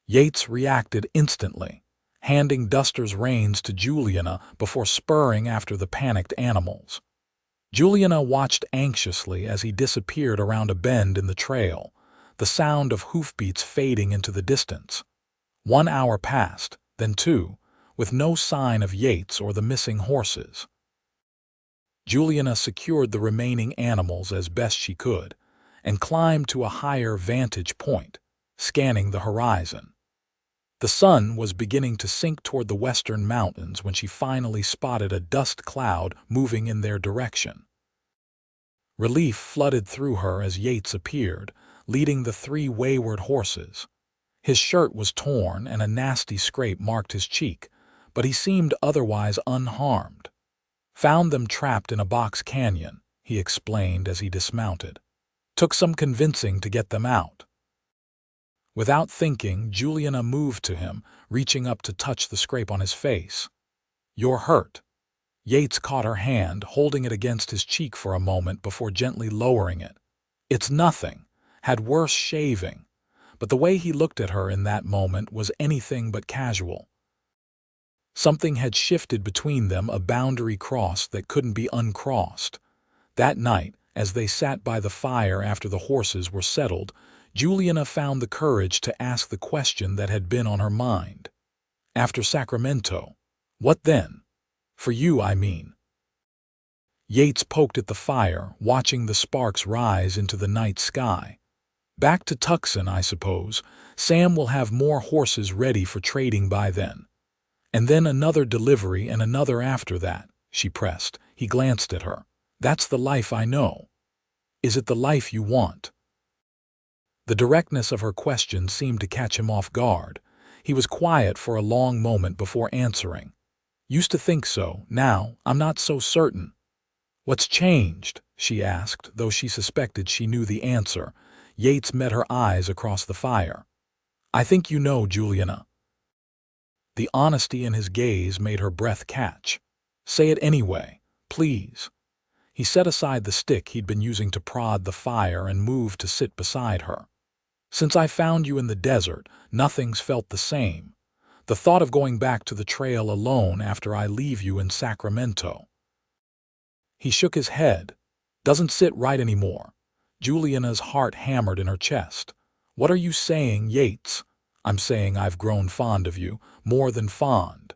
Speaker 1: Yates reacted instantly, handing Duster's reins to Julianna before spurring after the panicked animals. Julianna watched anxiously as he disappeared around a bend in the trail, the sound of hoofbeats fading into the distance. 1 hour passed, then 2, with no sign of Yates or the missing horses. Julianna secured the remaining animals as best she could and climbed to a higher vantage point, scanning the horizon. The sun was beginning to sink toward the western mountains when she finally spotted a dust cloud moving in their direction. Relief flooded through her as Yates appeared, leading the 3 wayward horses. His shirt was torn and a nasty scrape marked his cheek, but he seemed otherwise unharmed. "Found them trapped in a box canyon," he explained as he dismounted. "Took some convincing to get them out." Without thinking, Julianna moved to him, reaching up to touch the scrape on his face. "You're hurt." Yates caught her hand, holding it against his cheek for a moment before gently lowering it. "It's nothing. Had worse shaving." But the way he looked at her in that moment was anything but casual. Something had shifted between them, a boundary crossed that couldn't be uncrossed. That night, as they sat by the fire after the horses were settled, Julianna found the courage to ask the question that had been on her mind. "After Sacramento, what then? For you, I mean." Yates poked at the fire, watching the sparks rise into the night sky. "Back to Tucson, I suppose. Sam will have more horses ready for trading by then. And then another delivery and another after that," she pressed. He glanced at her. "That's the life I know. Is it the life you want?" The directness of her question seemed to catch him off guard. He was quiet for a long moment before answering. "Used to think so. Now, I'm not so certain." "What's changed?" she asked, though she suspected she knew the answer. Yates met her eyes across the fire. "I think you know, Julianna." The honesty in his gaze made her breath catch. "Say it anyway, please." He set aside the stick he'd been using to prod the fire and moved to sit beside her. "Since I found you in the desert, nothing's felt the same. The thought of going back to the trail alone after I leave you in Sacramento." He shook his head. "Doesn't sit right anymore." Julianna's heart hammered in her chest. "What are you saying, Yates?" "I'm saying I've grown fond of you, more than fond."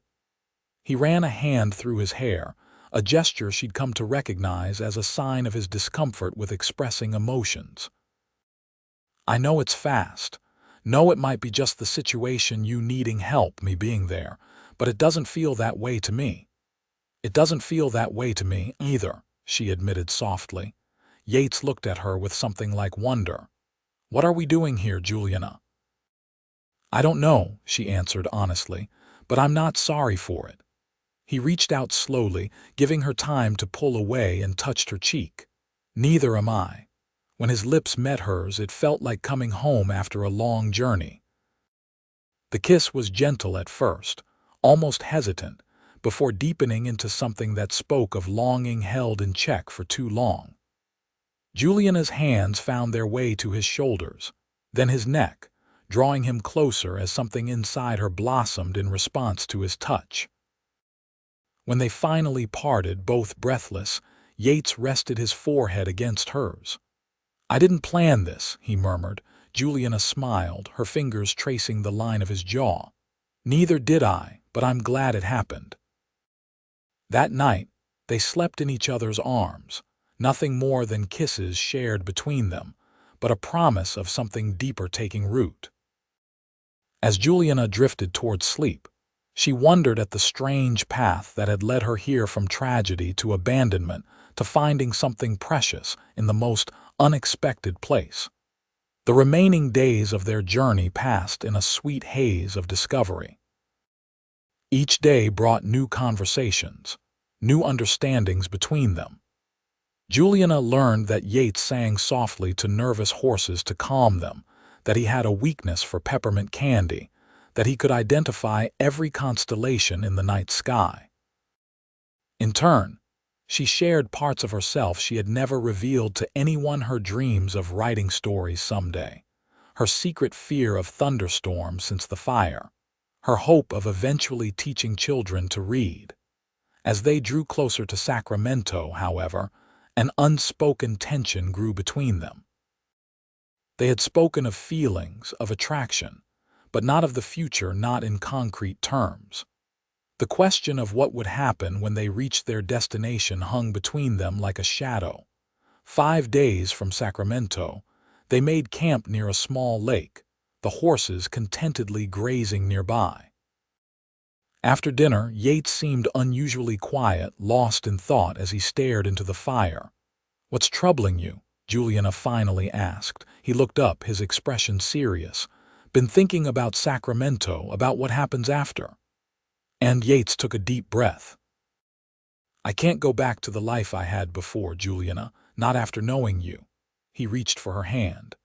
Speaker 1: He ran a hand through his hair, a gesture she'd come to recognize as a sign of his discomfort with expressing emotions. "I know it's fast. No, it might be just the situation, you needing help, me being there, but it doesn't feel that way to me. It doesn't feel that way to me either, she admitted softly. Yates looked at her with something like wonder. What are we doing here, Juliana? I don't know, she answered honestly, but I'm not sorry for it. He reached out slowly, giving her time to pull away, and touched her cheek. Neither am I. When his lips met hers, it felt like coming home after a long journey. The kiss was gentle at first, almost hesitant, before deepening into something that spoke of longing held in check for too long. Juliana's hands found their way to his shoulders, then his neck, drawing him closer as something inside her blossomed in response to his touch. When they finally parted, both breathless, Yates rested his forehead against hers. I didn't plan this, he murmured. Juliana smiled, her fingers tracing the line of his jaw. Neither did I, but I'm glad it happened. That night, they slept in each other's arms, nothing more than kisses shared between them, but a promise of something deeper taking root. As Juliana drifted toward sleep, she wondered at the strange path that had led her here, from tragedy to abandonment to finding something precious in the most unexpected place. The remaining days of their journey passed in a sweet haze of discovery. Each day brought new conversations, new understandings between them. Juliana learned that Yates sang softly to nervous horses to calm them, that he had a weakness for peppermint candy, that he could identify every constellation in the night sky. In turn, she shared parts of herself she had never revealed to anyone: her dreams of writing stories someday, her secret fear of thunderstorms since the fire, her hope of eventually teaching children to read. As they drew closer to Sacramento, however, an unspoken tension grew between them. They had spoken of feelings, of attraction, but not of the future, not in concrete terms. The question of what would happen when they reached their destination hung between them like a shadow. 5 days from Sacramento, they made camp near a small lake, the horses contentedly grazing nearby. After dinner, Yates seemed unusually quiet, lost in thought as he stared into the fire. What's troubling you? Juliana finally asked. He looked up, his expression serious. Been thinking about Sacramento, about what happens after. And Yates took a deep breath. I can't go back to the life I had before, Juliana, not after knowing you. He reached for her hand.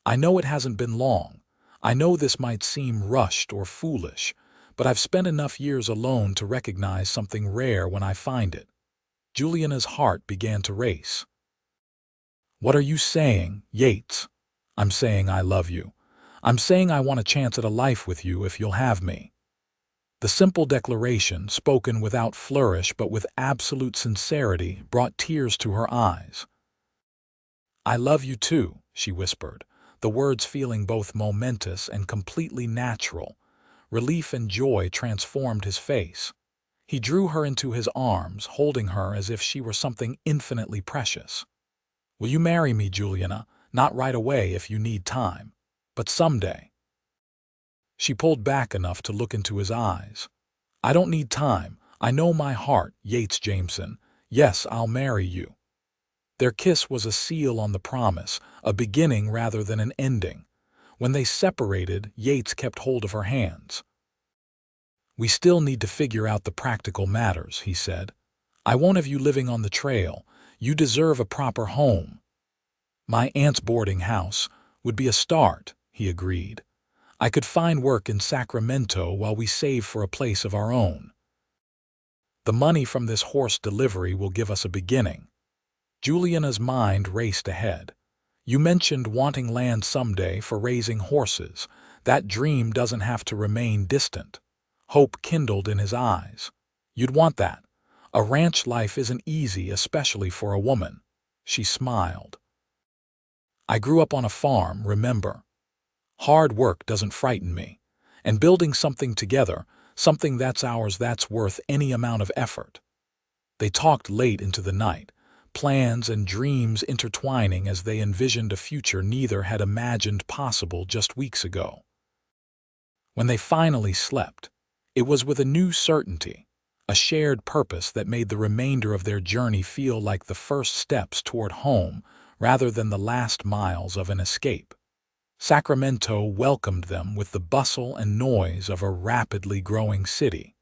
Speaker 1: I know it hasn't been long. I know this might seem rushed or foolish, but I've spent enough years alone to recognize something rare when I find it. Juliana's heart began to race. What are you saying, Yates? I'm saying I love you. I'm saying I want a chance at a life with you if you'll have me. The simple declaration, spoken without flourish but with absolute sincerity, brought tears to her eyes. I love you too, she whispered, the words feeling both momentous and completely natural. Relief and joy transformed his face. He drew her into his arms, holding her as if she were something infinitely precious. Will you marry me, Juliana? Not right away if you need time, but someday. She pulled back enough to look into his eyes. I don't need time. I know my heart, Yates Jameson. Yes, I'll marry you. Their kiss was a seal on the promise, a beginning rather than an ending. When they separated, Yates kept hold of her hands. We still need to figure out the practical matters, he said. I won't have you living on the trail. You deserve a proper home. My aunt's boarding house would be a start, he agreed. I could find work in Sacramento while we save for a place of our own. The money from this horse delivery will give us a beginning. Juliana's mind raced ahead. You mentioned wanting land someday for raising horses. That dream doesn't have to remain distant. Hope kindled in his eyes. You'd want that. A ranch life isn't easy, especially for a woman. She smiled. I grew up on a farm, remember? Hard work doesn't frighten me. And building something together, something that's ours, that's worth any amount of effort. They talked late into the night, plans and dreams intertwining as they envisioned a future neither had imagined possible just weeks ago. When they finally slept, it was with a new certainty, a shared purpose that made the remainder of their journey feel like the first steps toward home rather than the last miles of an escape. Sacramento welcomed them with the bustle and noise of a rapidly growing city.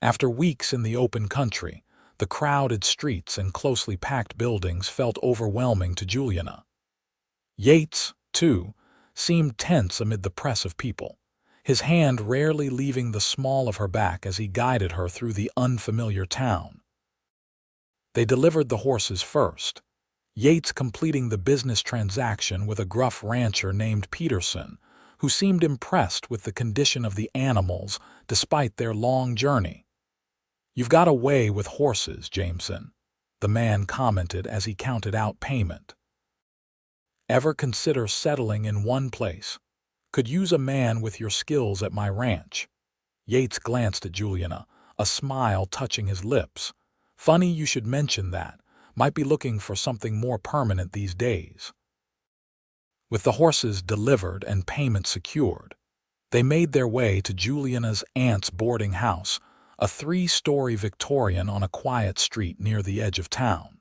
Speaker 1: After weeks in the open country, the crowded streets and closely packed buildings felt overwhelming to Julianna. Yates, too, seemed tense amid the press of people, his hand rarely leaving the small of her back as he guided her through the unfamiliar town. They delivered the horses first, Yates completing the business transaction with a gruff rancher named Peterson, who seemed impressed with the condition of the animals despite their long journey. "You've got a way with horses, Jameson," the man commented as he counted out payment. "Ever consider settling in one place? Could use a man with your skills at my ranch." Yates glanced at Julianna, a smile touching his lips. "Funny you should mention that. Might be looking for something more permanent these days." With the horses delivered and payment secured, they made their way to Julianna's aunt's boarding house, a 3-story Victorian on a quiet street near the edge of town.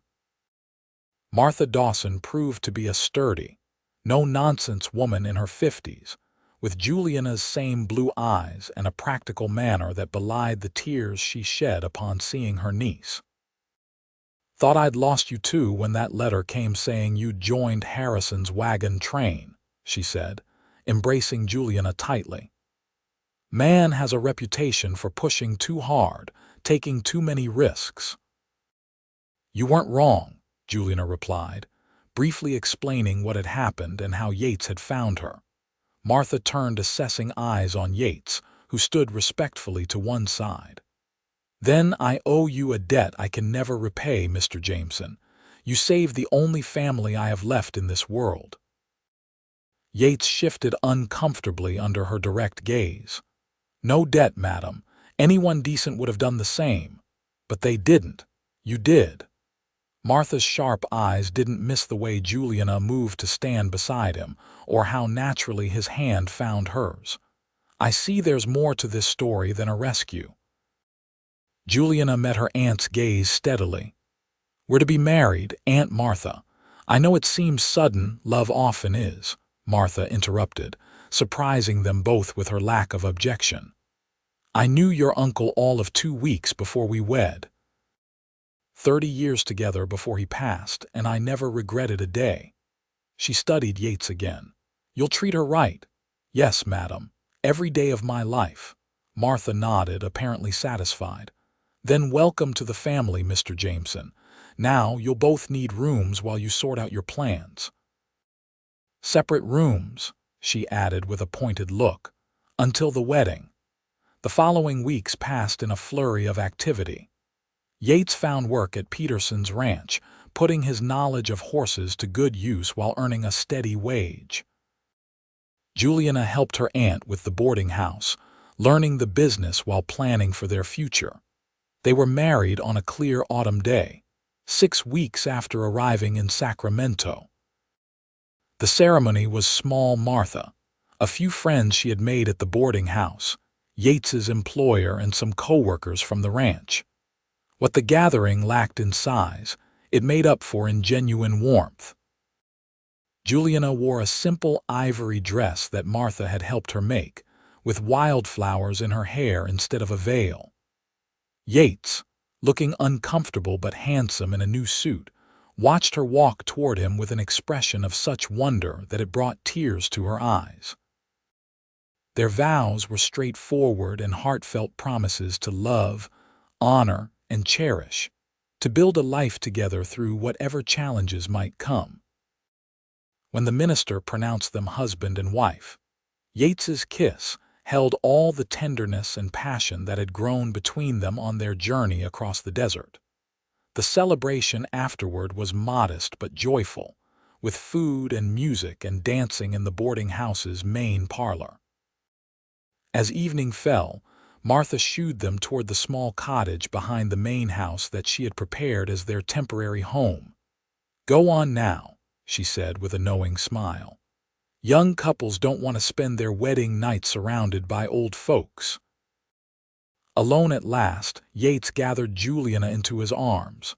Speaker 1: Martha Dawson proved to be a sturdy, no-nonsense woman in her 50s, with Julianna's same blue eyes and a practical manner that belied the tears she shed upon seeing her niece. "Thought I'd lost you too when that letter came saying you'd joined Harrison's Wagon train," she said, embracing Julianna tightly. "Man has a reputation for pushing too hard, taking too many risks." "You weren't wrong," Julianna replied, briefly explaining what had happened and how Yates had found her. Martha turned assessing eyes on Yates, who stood respectfully to one side. "Then I owe you a debt I can never repay, Mr. Jameson. You saved the only family I have left in this world." Yates shifted uncomfortably under her direct gaze. "No debt, madam. Anyone decent would have done the same. But they didn't. You did." Martha's sharp eyes didn't miss the way Julianna moved to stand beside him, or how naturally his hand found hers. "I see there's more to this story than a rescue." Julianna met her aunt's gaze steadily. "We're to be married, Aunt Martha. I know it seems sudden, love often is," Martha interrupted, surprising them both with her lack of objection. "I knew your uncle all of 2 weeks before we wed. 30 years together before he passed, and I never regretted a day." She studied Yates again. "You'll treat her right." "Yes, madam. Every day of my life." Martha nodded, apparently satisfied. "Then welcome to the family, Mr. Jameson. Now you'll both need rooms while you sort out your plans." "Separate rooms," she added with a pointed look, "until the wedding." The following weeks passed in a flurry of activity. Yates found work at Peterson's ranch, putting his knowledge of horses to good use while earning a steady wage. Julianna helped her aunt with the boarding house, learning the business while planning for their future. They were married on a clear autumn day, 6 weeks after arriving in Sacramento. The ceremony was small Martha, a few friends she had made at the boarding house, Yates's employer and some co-workers from the ranch. What the gathering lacked in size, it made up for in genuine warmth. Julianna wore a simple ivory dress that Martha had helped her make, with wildflowers in her hair instead of a veil. Yates, looking uncomfortable but handsome in a new suit, watched her walk toward him with an expression of such wonder that it brought tears to her eyes. Their vows were straightforward and heartfelt promises to love, honor, and cherish, to build a life together through whatever challenges might come. When the minister pronounced them husband and wife, Yates's kiss held all the tenderness and passion that had grown between them on their journey across the desert. The celebration afterward was modest but joyful, with food and music and dancing in the boarding house's main parlor. As evening fell, Martha shooed them toward the small cottage behind the main house that she had prepared as their temporary home. "Go on now," she said with a knowing smile. Young couples don't want to spend their wedding night surrounded by old folks. Alone at last, Yates gathered Julianna into his arms.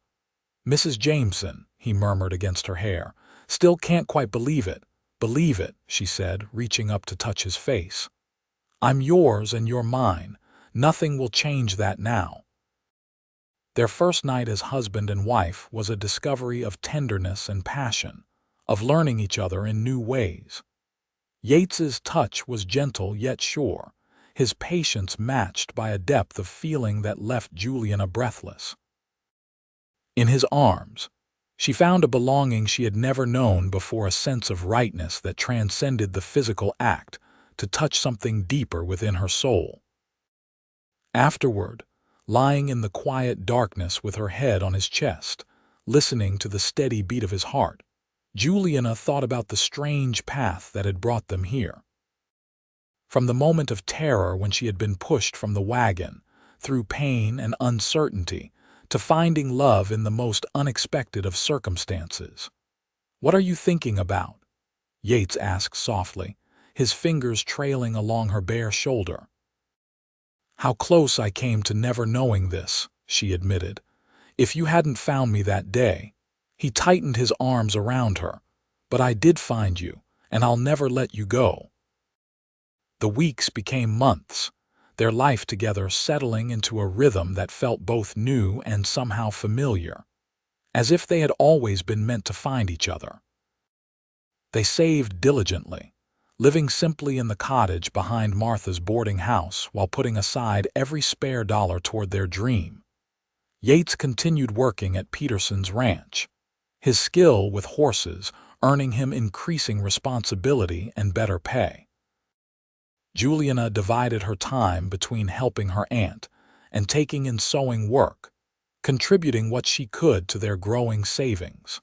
Speaker 1: "Mrs. Jameson," he murmured against her hair. "Still can't quite believe it." "Believe it," she said, reaching up to touch his face. "I'm yours and you're mine. Nothing will change that now." Their first night as husband and wife was a discovery of tenderness and passion, of learning each other in new ways. Yates's touch was gentle yet sure, his patience matched by a depth of feeling that left Julianna breathless. In his arms, she found a belonging she had never known before, a sense of rightness that transcended the physical act to touch something deeper within her soul. Afterward, lying in the quiet darkness with her head on his chest, listening to the steady beat of his heart, Julianna thought about the strange path that had brought them here. From the moment of terror when she had been pushed from the wagon, through pain and uncertainty, to finding love in the most unexpected of circumstances. "What are you thinking about?" Yates asked softly, his fingers trailing along her bare shoulder. "How close I came to never knowing this," she admitted. "If you hadn't found me that day." He tightened his arms around her. "But I did find you, and I'll never let you go." The weeks became months, their life together settling into a rhythm that felt both new and somehow familiar, as if they had always been meant to find each other. They saved diligently, living simply in the cottage behind Martha's boarding house while putting aside every spare dollar toward their dream. Yates continued working at Peterson's ranch, his skill with horses earning him increasing responsibility and better pay. Julianna divided her time between helping her aunt and taking in sewing work, contributing what she could to their growing savings.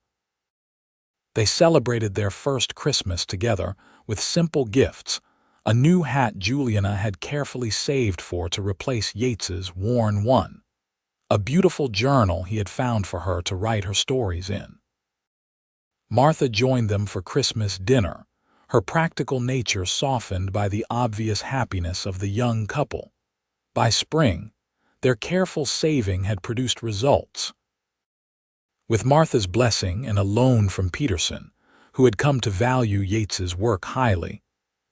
Speaker 1: They celebrated their first Christmas together with simple gifts, a new hat Julianna had carefully saved for to replace Yates's worn one, a beautiful journal he had found for her to write her stories in. Martha joined them for Christmas dinner, her practical nature softened by the obvious happiness of the young couple. By spring, their careful saving had produced results. With Martha's blessing and a loan from Peterson, who had come to value Yates's work highly,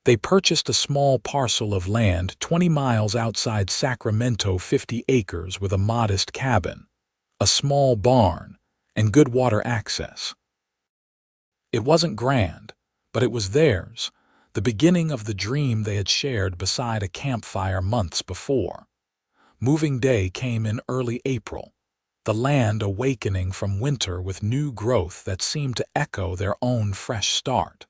Speaker 1: they purchased a small parcel of land 20 miles outside Sacramento, 50 acres with a modest cabin, a small barn, and good water access. It wasn't grand, but it was theirs, the beginning of the dream they had shared beside a campfire months before. Moving day came in early April, the land awakening from winter with new growth that seemed to echo their own fresh start.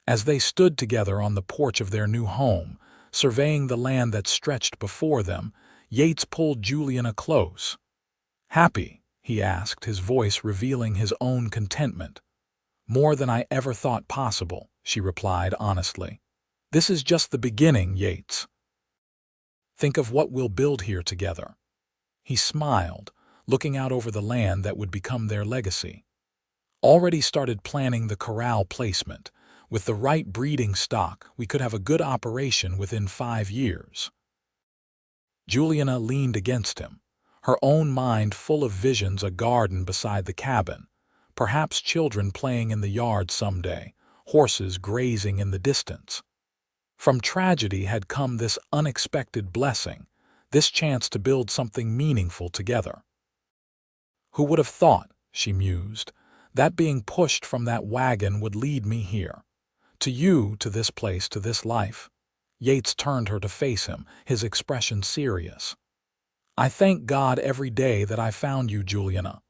Speaker 1: As they stood together on the porch of their new home, surveying the land that stretched before them, Yates pulled Julianna close. "Happy?" he asked, his voice revealing his own contentment. "More than I ever thought possible," she replied honestly. "This is just the beginning, Yates. Think of what we'll build here together." He smiled, looking out over the land that would become their legacy. "Already started planning the corral placement. With the right breeding stock, we could have a good operation within 5 years." Julianna leaned against him, her own mind full of visions: a garden beside the cabin, perhaps children playing in the yard someday, horses grazing in the distance. From tragedy had come this unexpected blessing, this chance to build something meaningful together. "Who would have thought," she mused, "that being pushed from that wagon would lead me here? To you, to this place, to this life." Yates turned her to face him, his expression serious. "I thank God every day that I found you, Julianna.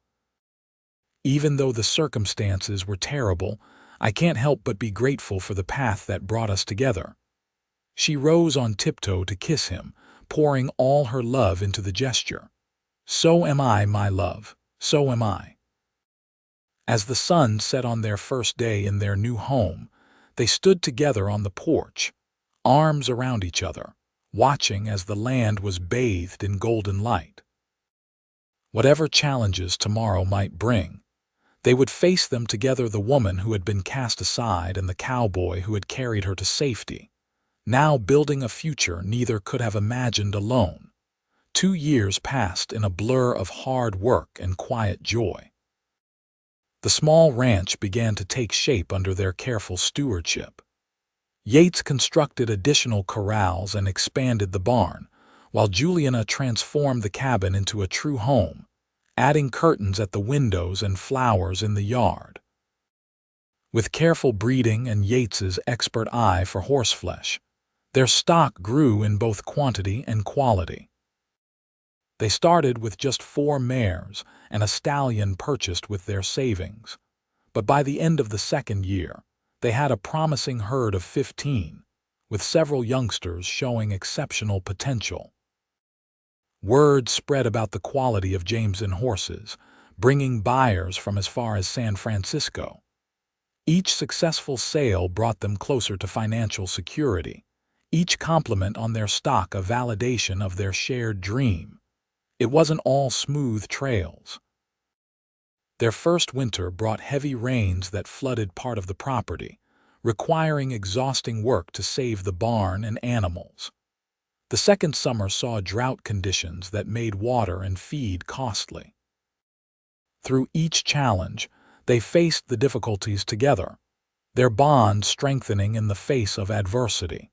Speaker 1: Even though the circumstances were terrible, I can't help but be grateful for the path that brought us together." She rose on tiptoe to kiss him, pouring all her love into the gesture. "So am I, my love, so am I." As the sun set on their first day in their new home, they stood together on the porch, arms around each other, watching as the land was bathed in golden light. Whatever challenges tomorrow might bring, They would face them together, the woman who had been cast aside and the cowboy who had carried her to safety, now building a future neither could have imagined alone. 2 years passed in a blur of hard work and quiet joy. The small ranch began to take shape under their careful stewardship. Yates constructed additional corrals and expanded the barn, while Julianna transformed the cabin into a true home, adding curtains at the windows and flowers in the yard. With careful breeding and Yates's expert eye for horseflesh, their stock grew in both quantity and quality. They started with just 4 mares and a stallion purchased with their savings, but by the end of the 2nd year, they had a promising herd of 15, with several youngsters showing exceptional potential. Word spread about the quality of Jameson horses, bringing buyers from as far as San Francisco. Each successful sale brought them closer to financial security, each compliment on their stock a validation of their shared dream. It wasn't all smooth trails. Their first winter brought heavy rains that flooded part of the property, requiring exhausting work to save the barn and animals. The second summer saw drought conditions that made water and feed costly. Through each challenge, they faced the difficulties together, their bond strengthening in the face of adversity.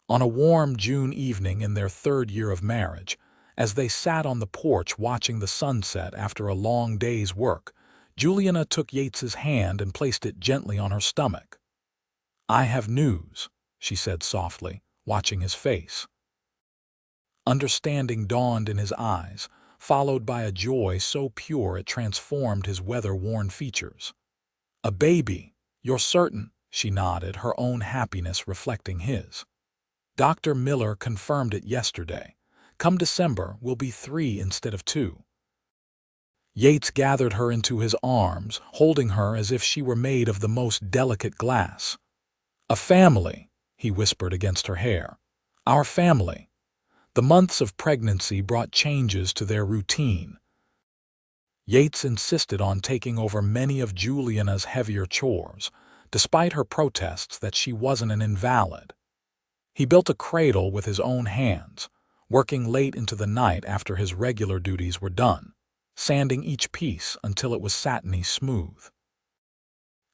Speaker 1: On a warm June evening in their 3rd year of marriage, as they sat on the porch watching the sunset after a long day's work, Julianna took Yates's hand and placed it gently on her stomach. "I have news," she said softly, watching his face. Understanding dawned in his eyes, followed by a joy so pure it transformed his weather-worn features. "A baby, you're certain?" She nodded, her own happiness reflecting his. "Dr. Miller confirmed it yesterday. Come December, we'll be 3 instead of 2. Yates gathered her into his arms, holding her as if she were made of the most delicate glass. "A family," he whispered against her hair. "Our family." The months of pregnancy brought changes to their routine. Yates insisted on taking over many of Julianna's heavier chores, despite her protests that she wasn't an invalid. He built a cradle with his own hands, working late into the night after his regular duties were done, sanding each piece until it was satiny smooth.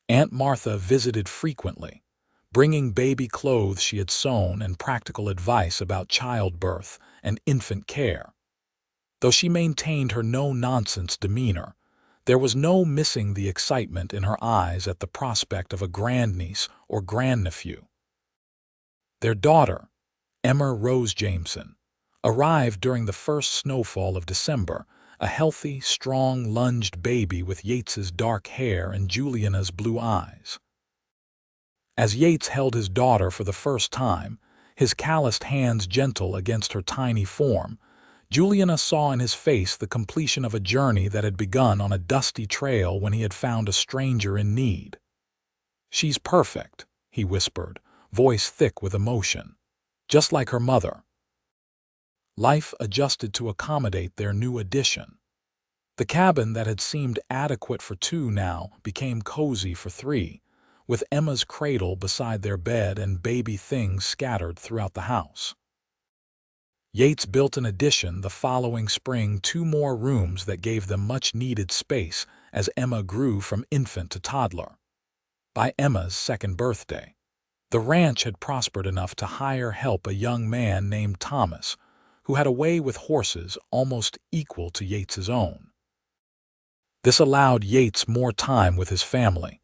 Speaker 1: Aunt Martha visited frequently, bringing baby clothes she had sewn and practical advice about childbirth and infant care. Though she maintained her no-nonsense demeanor, there was no missing the excitement in her eyes at the prospect of a grandniece or grandnephew. Their daughter, Emma Rose Jameson, arrived during the first snowfall of December, a healthy, strong, lunged baby with Yates's dark hair and Julianna's blue eyes. As Yates held his daughter for the first time, his calloused hands gentle against her tiny form, Julianna saw in his face the completion of a journey that had begun on a dusty trail when he had found a stranger in need. "She's perfect," he whispered, voice thick with emotion. "Just like her mother." Life adjusted to accommodate their new addition. The cabin that had seemed adequate for 2 now became cozy for 3, with Emma's cradle beside their bed and baby things scattered throughout the house. Yates built an addition the following spring, 2 more rooms that gave them much-needed space as Emma grew from infant to toddler. By Emma's 2nd birthday, the ranch had prospered enough to hire help a young man named Thomas, who had a way with horses almost equal to Yates's own. This allowed Yates more time with his family,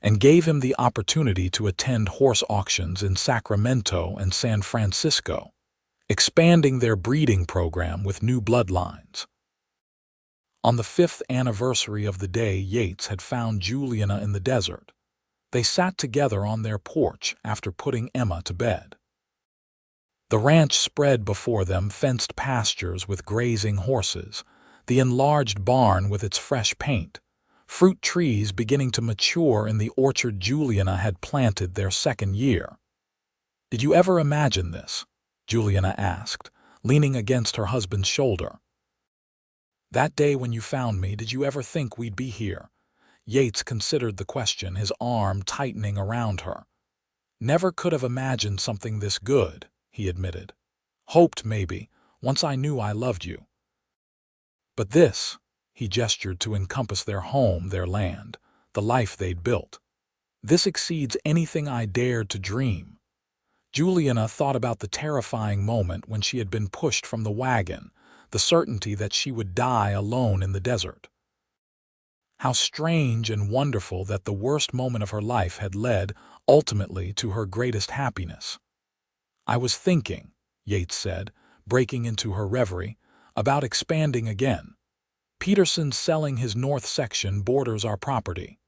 Speaker 1: and gave him the opportunity to attend horse auctions in Sacramento and San Francisco, expanding their breeding program with new bloodlines. On the 5th anniversary of the day Yates had found Julianna in the desert, they sat together on their porch after putting Emma to bed. The ranch spread before them, fenced pastures with grazing horses, the enlarged barn with its fresh paint, fruit trees beginning to mature in the orchard Julianna had planted their 2nd year. "Did you ever imagine this?" Julianna asked, leaning against her husband's shoulder. "That day when you found me, did you ever think we'd be here?" Yates considered the question, his arm tightening around her. "Never could have imagined something this good," he admitted. "Hoped, maybe, once I knew I loved you. But this," he gestured to encompass their home, their land, the life they'd built. "This exceeds anything I dared to dream." Julianna thought about the terrifying moment when she had been pushed from the wagon, the certainty that she would die alone in the desert. How strange and wonderful that the worst moment of her life had led, ultimately, to her greatest happiness. "I was thinking," Yates said, breaking into her reverie, "about expanding again. Peterson's selling his north section borders our property.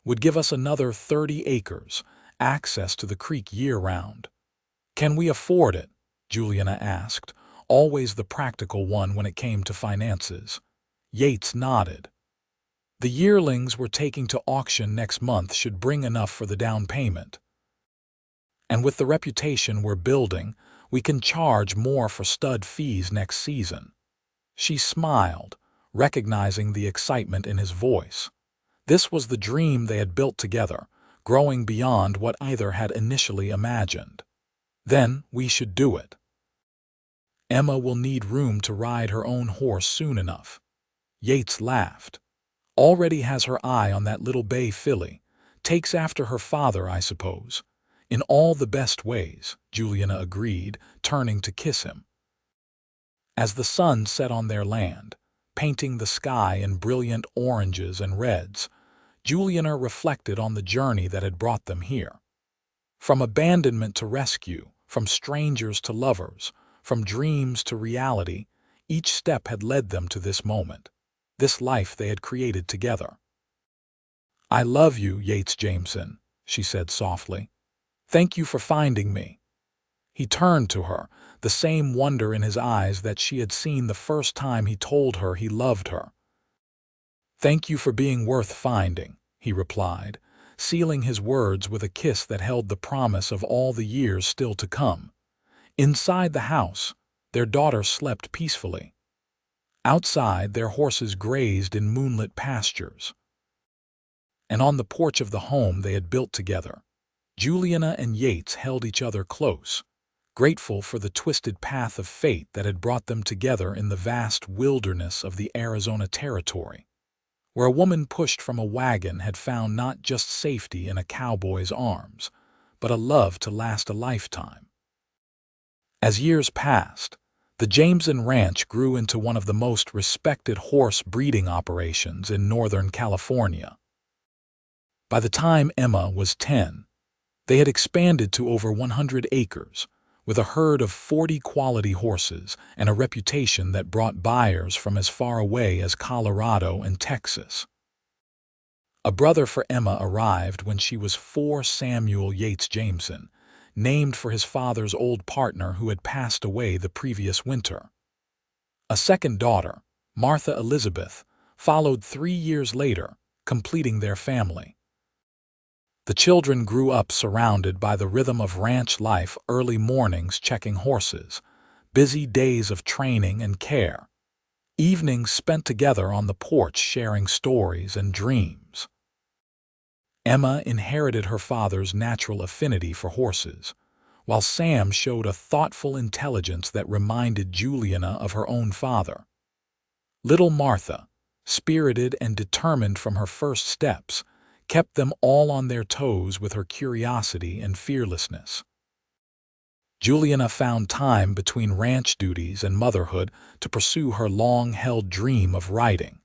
Speaker 1: Would give us another 30 acres, access to the creek year-round." "Can we afford it?" Julianna asked, always the practical one when it came to finances. Yates nodded. "The yearlings we're taking to auction next month should bring enough for the down payment. And with the reputation we're building, we can charge more for stud fees next season." She smiled, recognizing the excitement in his voice. This was the dream they had built together, growing beyond what either had initially imagined. "Then we should do it. Emma will need room to ride her own horse soon enough." Yates laughed. "Already has her eye on that little bay filly. Takes after her father, I suppose." "In all the best ways," Julianna agreed, turning to kiss him. As the sun set on their land, painting the sky in brilliant oranges and reds, Julianna reflected on the journey that had brought them here. From abandonment to rescue, from strangers to lovers, from dreams to reality, each step had led them to this moment, this life they had created together. "I love you, Yates Jameson," she said softly. "Thank you for finding me." He turned to her, the same wonder in his eyes that she had seen the first time he told her he loved her. "Thank you for being worth finding," he replied, sealing his words with a kiss that held the promise of all the years still to come. Inside the house, their daughter slept peacefully. Outside, their horses grazed in moonlit pastures. And on the porch of the home they had built together, Julianna and Yates held each other close, grateful for the twisted path of fate that had brought them together in the vast wilderness of the Arizona Territory, where a woman pushed from a wagon had found not just safety in a cowboy's arms, but a love to last a lifetime. As years passed, the Jameson Ranch grew into one of the most respected horse breeding operations in Northern California. By the time Emma was 10, they had expanded to over 100 acres, with a herd of 40 quality horses and a reputation that brought buyers from as far away as Colorado and Texas. A brother for Emma arrived when she was 4, Samuel Yates Jameson, named for his father's old partner who had passed away the previous winter. A second daughter, Martha Elizabeth, followed 3 years later, completing their family. The children grew up surrounded by the rhythm of ranch life, early mornings checking horses, busy days of training and care, evenings spent together on the porch sharing stories and dreams. Emma inherited her father's natural affinity for horses, while Sam showed a thoughtful intelligence that reminded Julianna of her own father. Little Martha, spirited and determined from her first steps, kept them all on their toes with her curiosity and fearlessness. Julianna found time between ranch duties and motherhood to pursue her long-held dream of writing.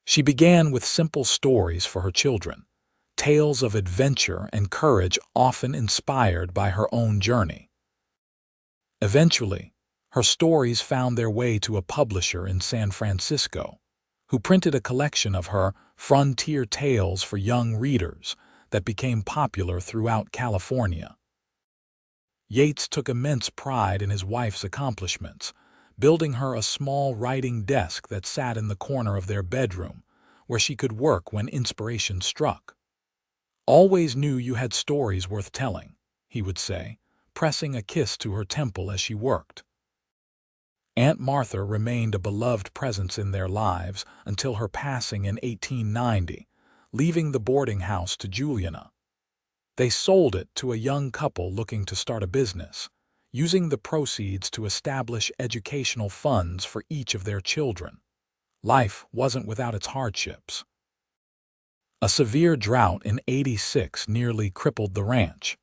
Speaker 1: She began with simple stories for her children, tales of adventure and courage often inspired by her own journey. Eventually, her stories found their way to a publisher in San Francisco, who printed a collection of her frontier tales for young readers that became popular throughout California. Yates took immense pride in his wife's accomplishments, building her a small writing desk that sat in the corner of their bedroom, where she could work when inspiration struck. "Always knew you had stories worth telling," he would say, pressing a kiss to her temple as she worked. Aunt Martha remained a beloved presence in their lives until her passing in 1890, leaving the boarding house to Juliana. They sold it to a young couple looking to start a business, using the proceeds to establish educational funds for each of their children. Life wasn't without its hardships. A severe drought in '86 nearly crippled the ranch,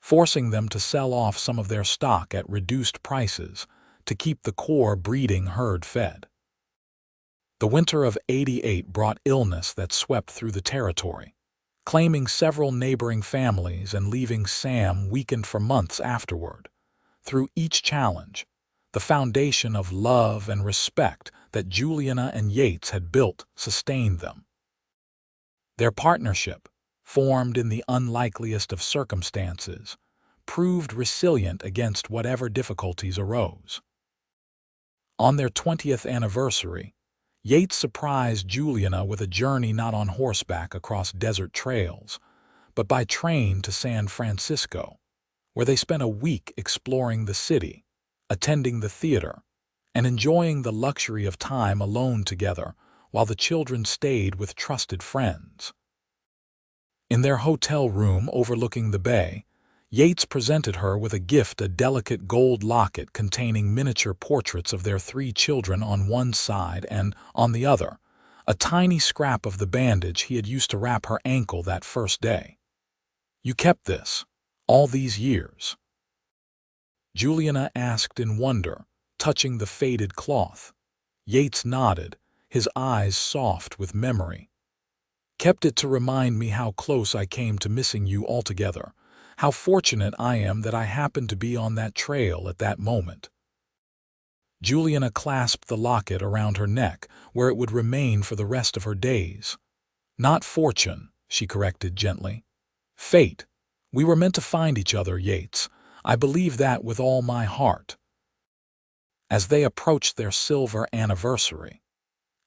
Speaker 1: forcing them to sell off some of their stock at reduced prices to keep the core breeding herd fed. The winter of '88 brought illness that swept through the territory, claiming several neighboring families and leaving Sam weakened for months afterward. Through each challenge, the foundation of love and respect that Juliana and Yates had built sustained them. Their partnership, formed in the unlikeliest of circumstances, proved resilient against whatever difficulties arose. On their 20th anniversary, Yates surprised Juliana with a journey not on horseback across desert trails, but by train to San Francisco, where they spent a week exploring the city, attending the theater, and enjoying the luxury of time alone together while the children stayed with trusted friends. In their hotel room overlooking the bay, Yates presented her with a gift, a delicate gold locket containing miniature portraits of their 3 children on one side and, on the other, a tiny scrap of the bandage he had used to wrap her ankle that first day. "You kept this, all these years?" Juliana asked in wonder, touching the faded cloth. Yates nodded, his eyes soft with memory. "Kept it to remind me how close I came to missing you altogether. How fortunate I am that I happened to be on that trail at that moment." Juliana clasped the locket around her neck, where it would remain for the rest of her days. "Not fortune," she corrected gently. "Fate. We were meant to find each other, Yates. I believe that with all my heart." As they approached their silver anniversary,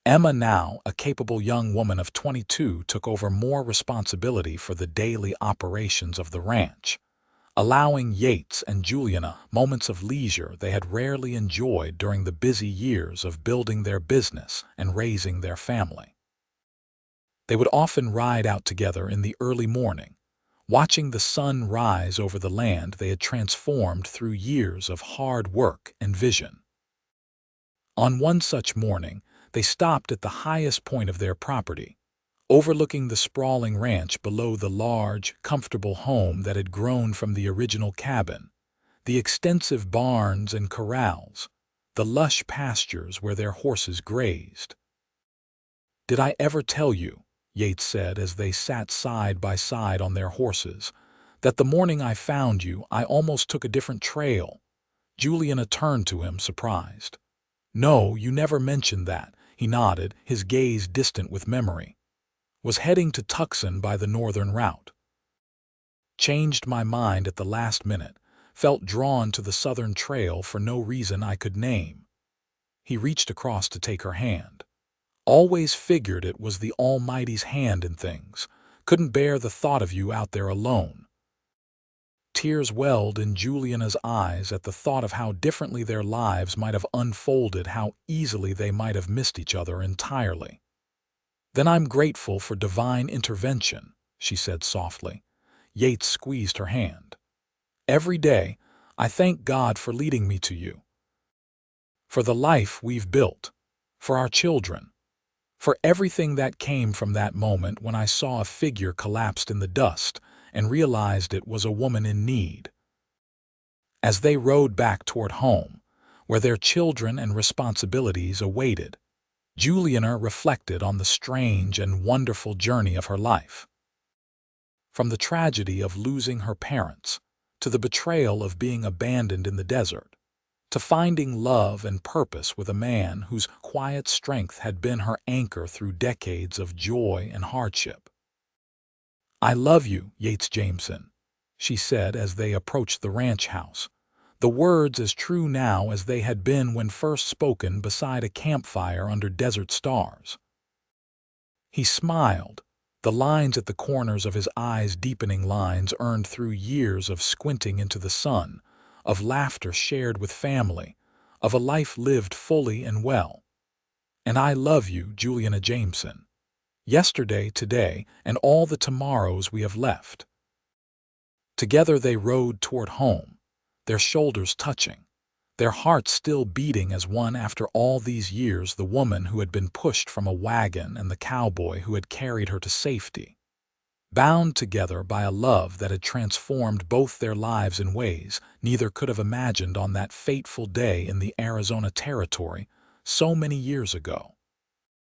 Speaker 1: Emma, now a capable young woman of 22, took over more responsibility for the daily operations of the ranch, allowing Yates and Juliana moments of leisure they had rarely enjoyed during the busy years of building their business and raising their family. They would often ride out together in the early morning, watching the sun rise over the land they had transformed through years of hard work and vision. On one such morning, they stopped at the highest point of their property, overlooking the sprawling ranch below the large, comfortable home that had grown from the original cabin, the extensive barns and corrals, the lush pastures where their horses grazed. "Did I ever tell you," Yates said as they sat side by side on their horses, "that the morning I found you I almost took a different trail?" Juliana turned to him, surprised. "No, you never mentioned that." He nodded, his gaze distant with memory. "Was heading to Tucson by the northern route. Changed my mind at the last minute, felt drawn to the southern trail for no reason I could name." He reached across to take her hand. "Always figured it was the Almighty's hand in things. Couldn't bear the thought of you out there alone." Tears welled in Juliana's eyes at the thought of how differently their lives might have unfolded, how easily they might have missed each other entirely. "Then I'm grateful for divine intervention," she said softly. Yates squeezed her hand. "Every day, I thank God for leading me to you. For the life we've built. For our children. For everything that came from that moment when I saw a figure collapsed in the dust and realized it was a woman in need." As they rode back toward home, where their children and responsibilities awaited, Juliana reflected on the strange and wonderful journey of her life. From the tragedy of losing her parents, to the betrayal of being abandoned in the desert, to finding love and purpose with a man whose quiet strength had been her anchor through decades of joy and hardship. "I love you, Yates Jameson," she said as they approached the ranch house, the words as true now as they had been when first spoken beside a campfire under desert stars. He smiled, the lines at the corners of his eyes deepening lines earned through years of squinting into the sun, of laughter shared with family, of a life lived fully and well. And I love you, Julianna Jameson. Yesterday, today, and all the tomorrows we have left. Together they rode toward home, their shoulders touching, their hearts still beating as one after all these years, the woman who had been pushed from a wagon and the cowboy who had carried her to safety. Bound together by a love that had transformed both their lives in ways neither could have imagined on that fateful day in the Arizona Territory so many years ago.